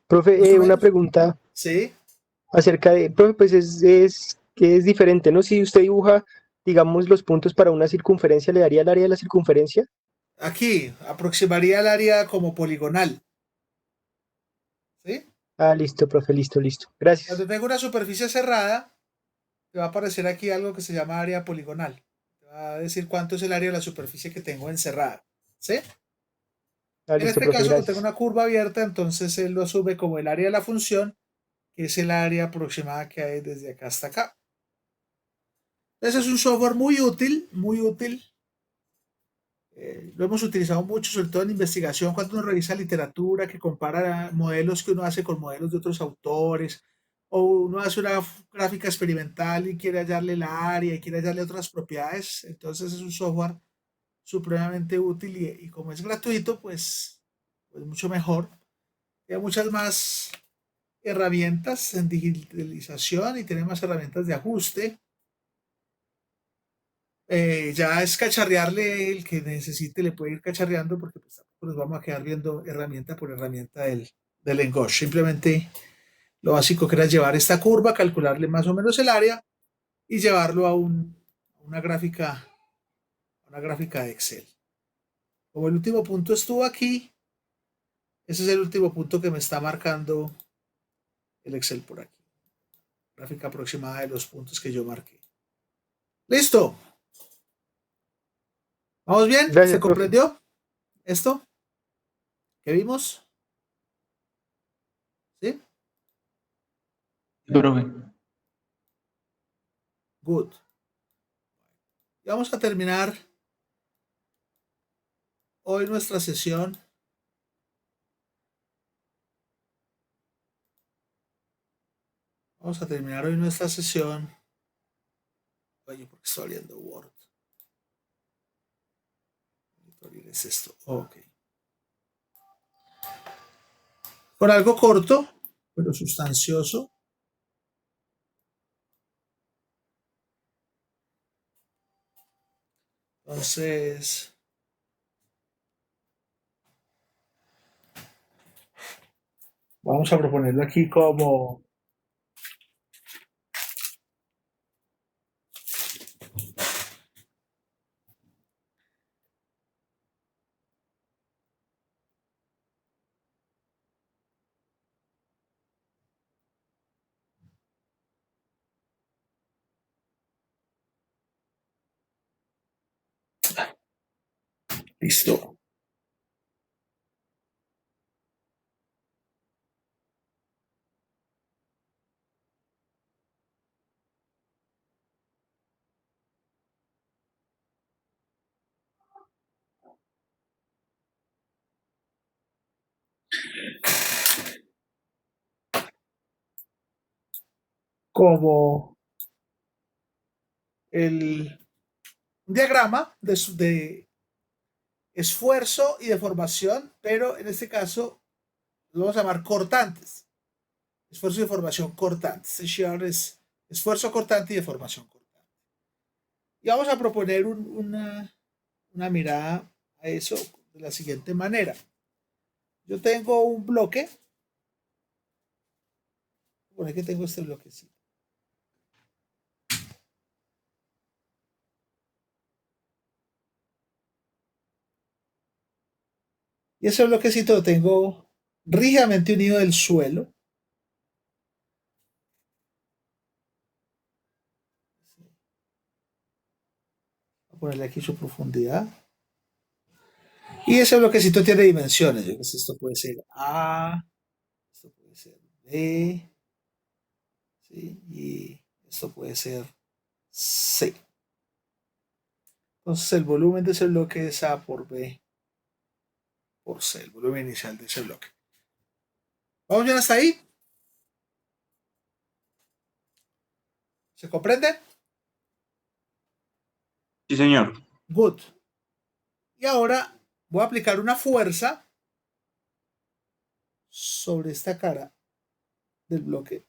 Profe, una pregunta Sí. acerca de, profe, pues que es diferente, ¿no? Si usted dibuja, digamos, los puntos para una circunferencia, ¿le daría el área de la circunferencia? Aquí aproximaría el área como poligonal. ¿Sí? Ah, listo, profe, listo. Gracias. Cuando tengo una superficie cerrada, te va a aparecer aquí algo que se llama área poligonal. Te va a decir cuánto es el área de la superficie que tengo encerrada. ¿Sí? Ah, En listo, este profe, caso, como tengo gracias. una curva abierta, entonces él lo asume como el área de la función, que es el área aproximada que hay desde acá hasta acá. Ese es un software muy útil, muy útil. Lo hemos utilizado mucho, sobre todo en investigación, cuando uno revisa literatura que compara modelos que uno hace con modelos de otros autores, o uno hace una gráfica experimental y quiere hallarle la área y quiere hallarle otras propiedades. Entonces es un software supremamente útil y como es gratuito, pues mucho mejor. Tiene muchas más herramientas en digitalización y tiene más herramientas de ajuste. Ya es cacharrearle, el que necesite le puede ir cacharreando porque pues tampoco nos vamos a quedar viendo herramienta por herramienta del Engosh. Simplemente lo básico que era llevar esta curva, calcularle más o menos el área y llevarlo a una gráfica de Excel. Como el último punto estuvo aquí, ese es el último punto que me está marcando el Excel por aquí. Gráfica aproximada de los puntos que yo marqué. ¡Listo! ¿Vamos bien? Gracias, ¿Se profe. comprendió esto que vimos? ¿Sí? Profe. Good. Y vamos a terminar hoy nuestra sesión. Vamos a terminar hoy nuestra sesión. Oye, ¿por qué estoy abriendo Word? ¿Qué es esto? Ok. Con algo corto, pero sustancioso. Entonces, vamos a proponerlo aquí como listo. Como un diagrama de esfuerzo y deformación, pero en este caso lo vamos a llamar cortantes. Esfuerzo y deformación cortantes. Shear es esfuerzo cortante y deformación cortante. Y vamos a proponer una mirada a eso de la siguiente manera. Yo tengo un bloque. Bueno, aquí tengo este bloquecito. Y ese bloquecito lo tengo rígidamente unido del suelo. ponerle aquí su profundidad. Y ese bloquecito tiene dimensiones. Yo que sé, esto puede ser A, esto puede ser B, ¿sí? Y esto puede ser C. Entonces el volumen de ese bloque es A por B por C, el volumen inicial de ese bloque. ¿Vamos bien hasta ahí? ¿Se comprende? Sí, señor. Good. Y ahora voy a aplicar una fuerza sobre esta cara del bloque.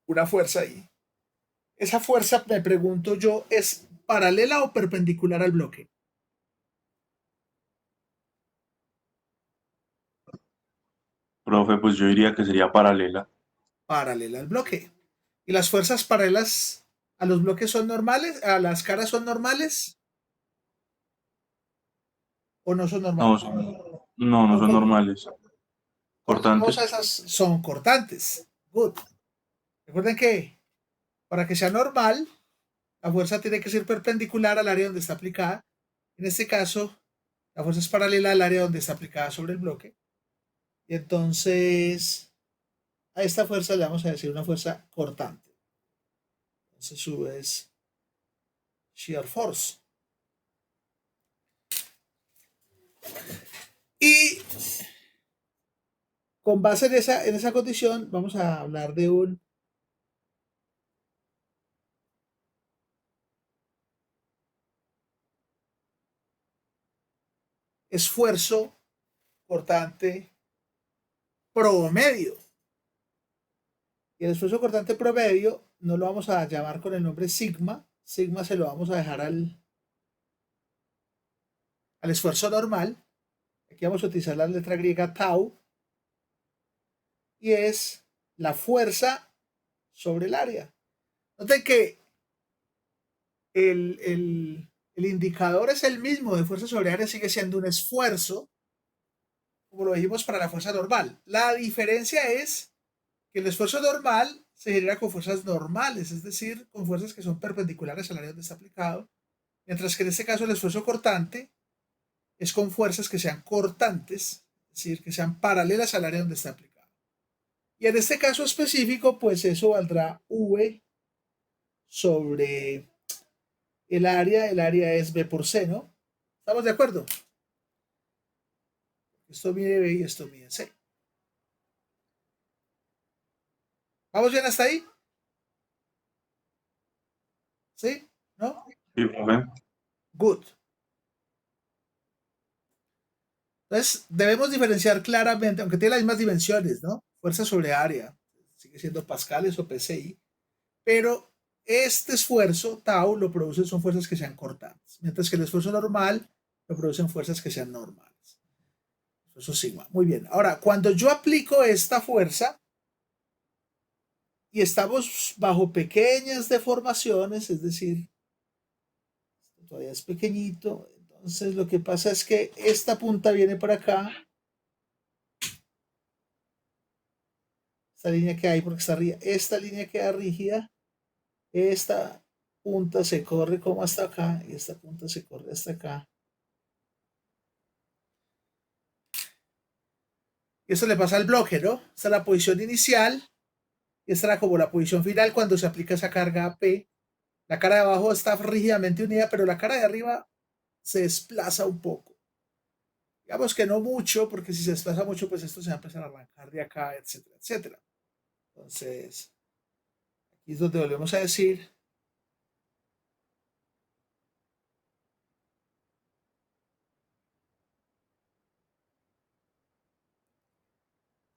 Una fuerza ahí. Esa fuerza, me pregunto yo, ¿es paralela o perpendicular al bloque? Profe, pues yo diría que sería paralela. Paralela al bloque. ¿Y las fuerzas paralelas a los bloques son normales? ¿A las caras son normales? ¿O no son No, normales? no Son son normales. Cuando todas Cortantes. esas son cortantes. Good. Recuerden que para que sea normal, la fuerza tiene que ser perpendicular al área donde está aplicada. En este caso, la fuerza es paralela al área donde está aplicada sobre el bloque. Y entonces, a esta fuerza le vamos a decir una fuerza cortante. Entonces, su es shear force. Y con base en esa condición, vamos a hablar de un esfuerzo cortante promedio. Y el esfuerzo cortante promedio no lo vamos a llamar con el nombre sigma. Sigma se lo vamos a dejar al esfuerzo normal. Aquí vamos a utilizar la letra griega tau. Y es la fuerza sobre el área. Noten que el indicador es el mismo de fuerza sobre área, sigue siendo un esfuerzo, como lo dijimos para la fuerza normal. La diferencia es que el esfuerzo normal se genera con fuerzas normales, es decir, con fuerzas que son perpendiculares al área donde está aplicado, mientras que en este caso el esfuerzo cortante es con fuerzas que sean cortantes, es decir, que sean paralelas al área donde está aplicado. Y en este caso específico, pues eso valdrá V sobre el área es B por C, ¿no? ¿Estamos de acuerdo? Esto mide B y esto mide C. ¿Vamos bien hasta ahí? ¿Sí? ¿No? Sí, profe. Good. Entonces, debemos diferenciar claramente, aunque tiene las mismas dimensiones, ¿no? Fuerza sobre área, sigue siendo pascales o PSI, pero este esfuerzo, tau, lo producen son fuerzas que sean cortantes, mientras que el esfuerzo normal lo producen fuerzas que sean normales. Eso sigma. Muy bien. Ahora, cuando yo aplico esta fuerza y estamos bajo pequeñas deformaciones, es decir, todavía es pequeñito, entonces lo que pasa es que esta punta viene por acá, esta línea que hay porque está rígida, esta línea queda rígida, esta punta se corre como hasta acá y esta punta se corre hasta acá. Y esto le pasa al bloque, ¿no? Esta es la posición inicial y esta era como la posición final cuando se aplica esa carga P. La cara de abajo está rígidamente unida, pero la cara de arriba se desplaza un poco. Digamos que no mucho, porque si se desplaza mucho, pues esto se va a empezar a arrancar de acá, etcétera, etcétera. Entonces, aquí es donde volvemos a decir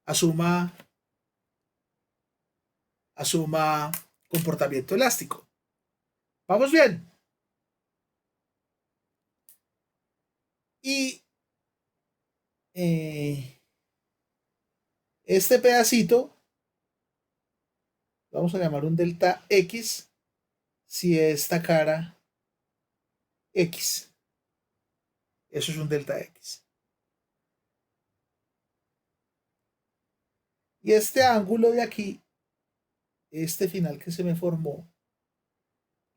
asuma comportamiento elástico. ¿Vamos bien? Y este pedacito vamos a llamar un delta X si esta cara X. Eso es un delta X. Y este ángulo de aquí, este final que se me formó,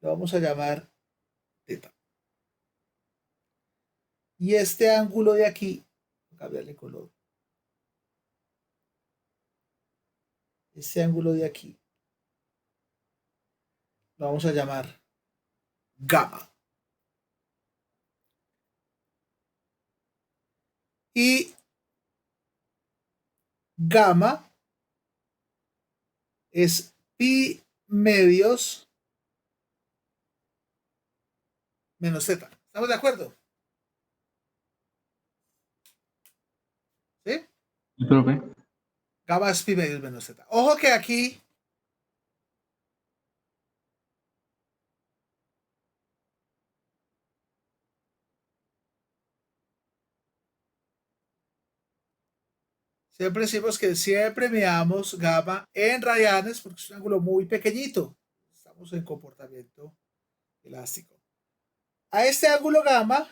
lo vamos a llamar teta. Y este ángulo de aquí, voy a cambiarle color. Este ángulo de aquí lo vamos a llamar gamma. Y gamma es pi medios menos teta. ¿Estamos de acuerdo? ¿Sí? Sí, profe. Gamma es pi medios menos teta. Ojo que aquí siempre decimos que siempre miramos gamma en radianes porque es un ángulo muy pequeñito. Estamos en comportamiento elástico. A este ángulo gamma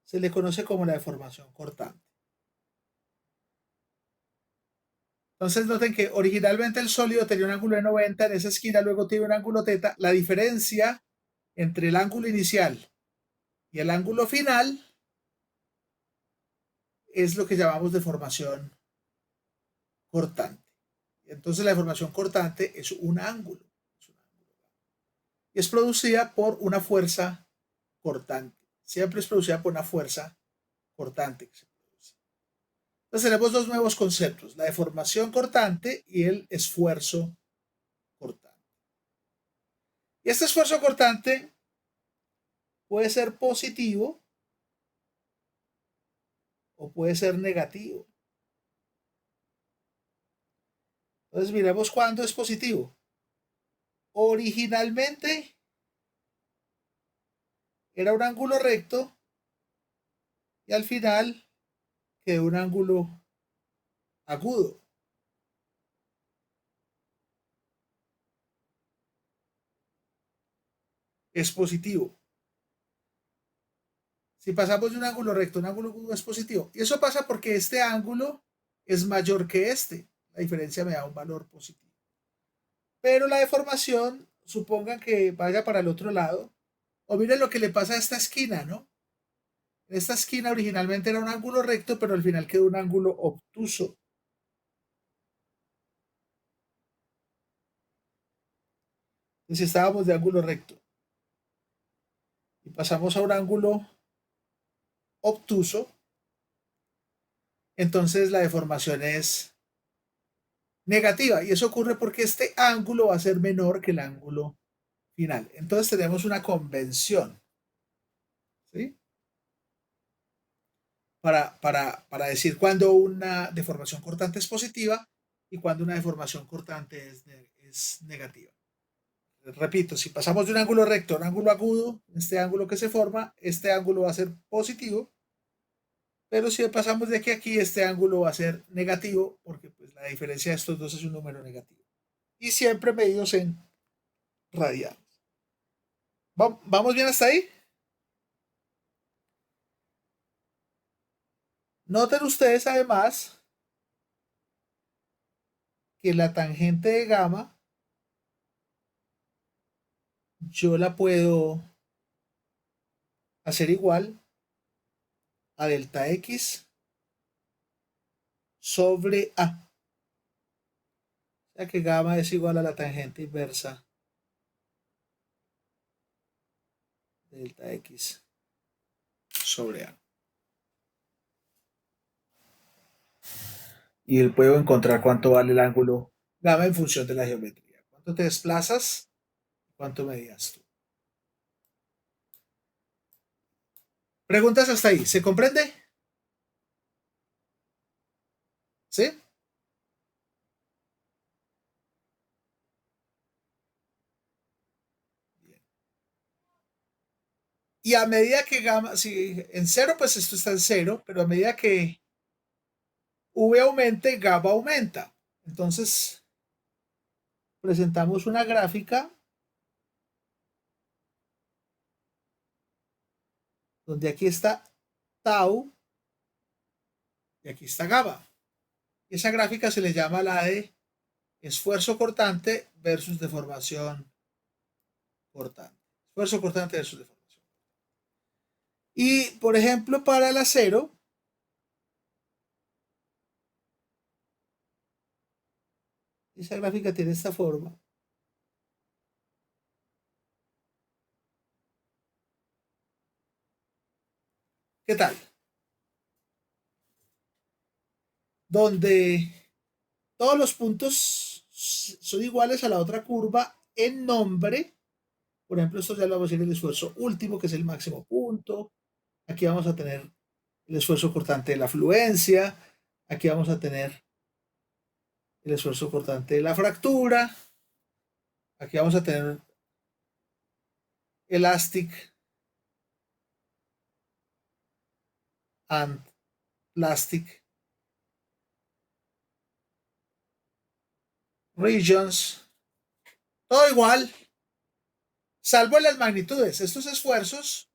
se le conoce como la deformación cortante. Entonces noten que originalmente el sólido tenía un ángulo de 90, en esa esquina luego tiene un ángulo teta. La diferencia entre el ángulo inicial y el ángulo final es lo que llamamos deformación cortante. Entonces la deformación cortante es un ángulo. Y es producida por una fuerza cortante. Siempre es producida por una fuerza cortante. Entonces tenemos dos nuevos conceptos, la deformación cortante y el esfuerzo cortante. Y este esfuerzo cortante puede ser positivo o puede ser negativo. Entonces miremos cuándo es positivo. Originalmente era un ángulo recto y al final quedó un ángulo agudo. Es positivo. Si pasamos de un ángulo recto a un ángulo agudo es positivo. Y eso pasa porque este ángulo es mayor que este. La diferencia me da un valor positivo. Pero la deformación, supongan que vaya para el otro lado. O miren lo que le pasa a esta esquina, ¿no? Esta esquina originalmente era un ángulo recto, pero al final quedó un ángulo obtuso. Si estábamos de ángulo recto y pasamos a un ángulo obtuso, entonces la deformación es negativa. Y eso ocurre porque este ángulo va a ser menor que el ángulo final. Entonces tenemos una convención, ¿sí? Para decir cuándo una deformación cortante es positiva y cuándo una deformación cortante es negativa. Repito, si pasamos de un ángulo recto a un ángulo agudo, este ángulo que se forma, este ángulo va a ser positivo, pero si pasamos de aquí a aquí, este ángulo va a ser negativo, porque pues, la diferencia de estos dos es un número negativo. Y siempre medidos en radianes. ¿Vamos bien hasta ahí? Noten ustedes además que la tangente de gamma yo la puedo hacer igual a delta x sobre a. O sea que gamma es igual a la tangente inversa de delta x sobre a. Y puedo encontrar cuánto vale el ángulo gamma en función de la geometría. ¿Cuánto te desplazas? ¿Cuánto medías tú? Preguntas hasta ahí. ¿Se comprende? ¿Sí? Bien. Y a medida que gamma, si en cero, pues esto está en cero, pero a medida que V aumente, gamma aumenta. Entonces, presentamos una gráfica donde aquí está tau y aquí está gamma. Y esa gráfica se le llama la de esfuerzo cortante versus deformación cortante. Esfuerzo cortante versus deformación. Y, por ejemplo, para el acero, esa gráfica tiene esta forma. ¿Qué tal? Donde todos los puntos son iguales a la otra curva en nombre. Por ejemplo, esto ya lo vamos a decir el esfuerzo último, que es el máximo punto. Aquí vamos a tener el esfuerzo cortante de la fluencia. Aquí vamos a tener el esfuerzo cortante de la fractura. Aquí vamos a tener elastic and plastic regions. Todo igual, salvo las magnitudes. Estos esfuerzos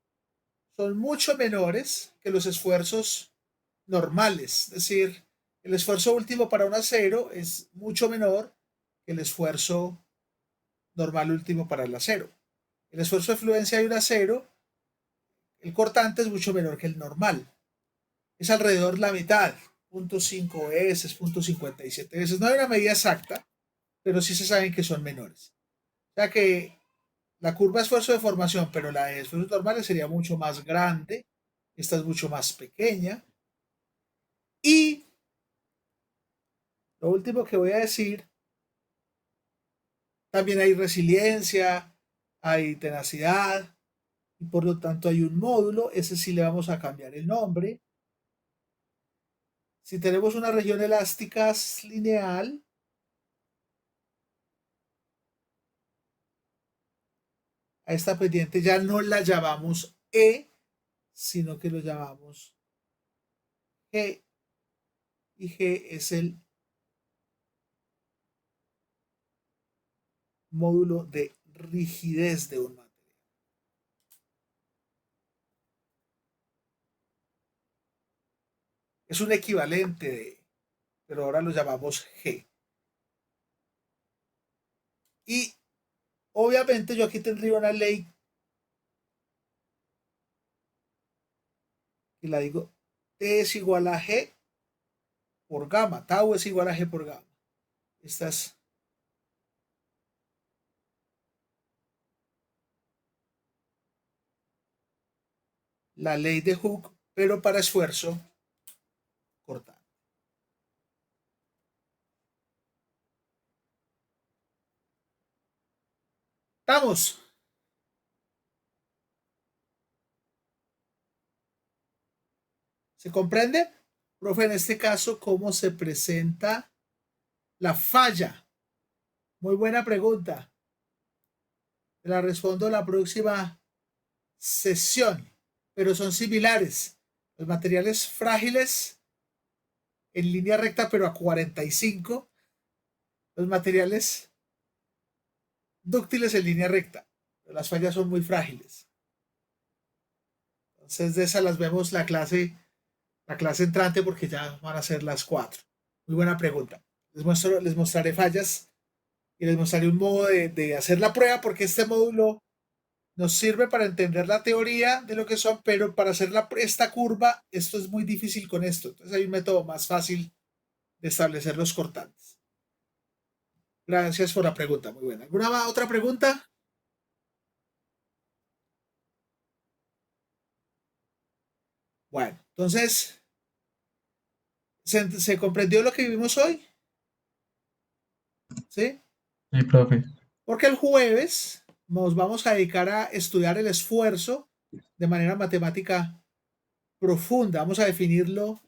son mucho menores que los esfuerzos normales. Es decir, el esfuerzo último para un acero es mucho menor que el esfuerzo normal último para el acero. El esfuerzo de fluencia de un acero, el cortante es mucho menor que el normal. Es alrededor la mitad, 0.5 veces, 0.57 veces. No hay una medida exacta, pero sí se saben que son menores. O sea que la curva de esfuerzo de formación, pero la de esfuerzos normales sería mucho más grande. Esta es mucho más pequeña. Y lo último que voy a decir, también hay resiliencia, hay tenacidad, y por lo tanto hay un módulo. Ese sí le vamos a cambiar el nombre. Si tenemos una región elástica lineal, a esta pendiente ya no la llamamos E, sino que lo llamamos G. Y G es el módulo de rigidez de un material. Es un equivalente de, pero ahora lo llamamos G. Y obviamente yo aquí tendría una ley y la digo, T es igual a G por gamma, tau es igual a G por gamma. Esta es la ley de Hooke, pero para esfuerzo cortante. ¿Estamos? ¿Se comprende? Profe, en este caso, ¿cómo se presenta la falla? Muy buena pregunta. Te la respondo en la próxima sesión, pero son similares. Los materiales frágiles en línea recta, pero a 45. Los materiales dúctiles en línea recta. Pero las fallas son muy frágiles. Entonces, de esas las vemos la clase entrante, porque ya van a ser las 4. Muy buena pregunta. Les mostraré fallas y les mostraré un modo de hacer la prueba, porque este módulo nos sirve para entender la teoría de lo que son, pero para hacer esta curva, esto es muy difícil con esto. Entonces hay un método más fácil de establecer los cortantes. Gracias por la pregunta, muy buena. ¿Alguna otra pregunta? Bueno, entonces, ¿se comprendió lo que vivimos hoy? ¿Sí? Sí, profe. Porque el jueves nos vamos a dedicar a estudiar el esfuerzo de manera matemática profunda. Vamos a definirlo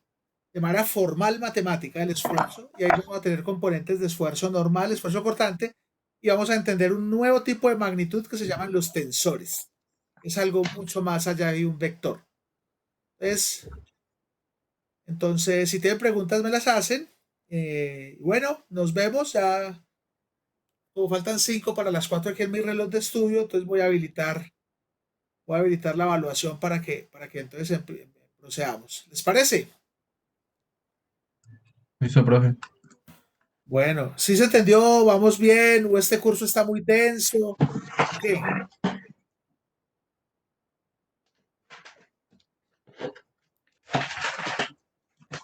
de manera formal matemática, el esfuerzo, y ahí vamos a tener componentes de esfuerzo normal, esfuerzo cortante, y vamos a entender un nuevo tipo de magnitud que se llaman los tensores. Es algo mucho más allá de un vector. Entonces, si tienen preguntas, me las hacen. Bueno, nos vemos. Ya como faltan 5 para las 4 aquí en mi reloj de estudio, entonces voy a habilitar la evaluación para que entonces procedamos. ¿Les parece? Listo, profe. Bueno, ¿sí se entendió? ¿Vamos bien? ¿O este curso está muy denso? ¿Qué?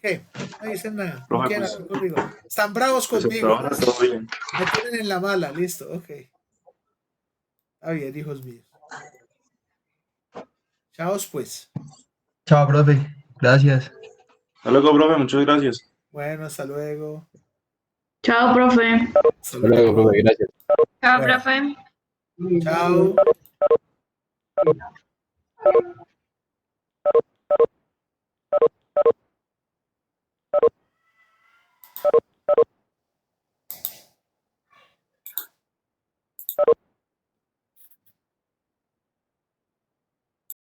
¿Qué? No dicen nada. No Profe, quieren pues, hablar conmigo. Están bravos pues hasta conmigo. ahora todo bien. Me tienen en la mala. Listo, ok. Está bien, hijos míos. Chao, pues. Chao, profe. Gracias. Hasta luego, profe, muchas gracias. Bueno, hasta luego. Chao, profe. Hasta Hasta luego, luego. profe, gracias. Chao, Bueno. profe. Chao.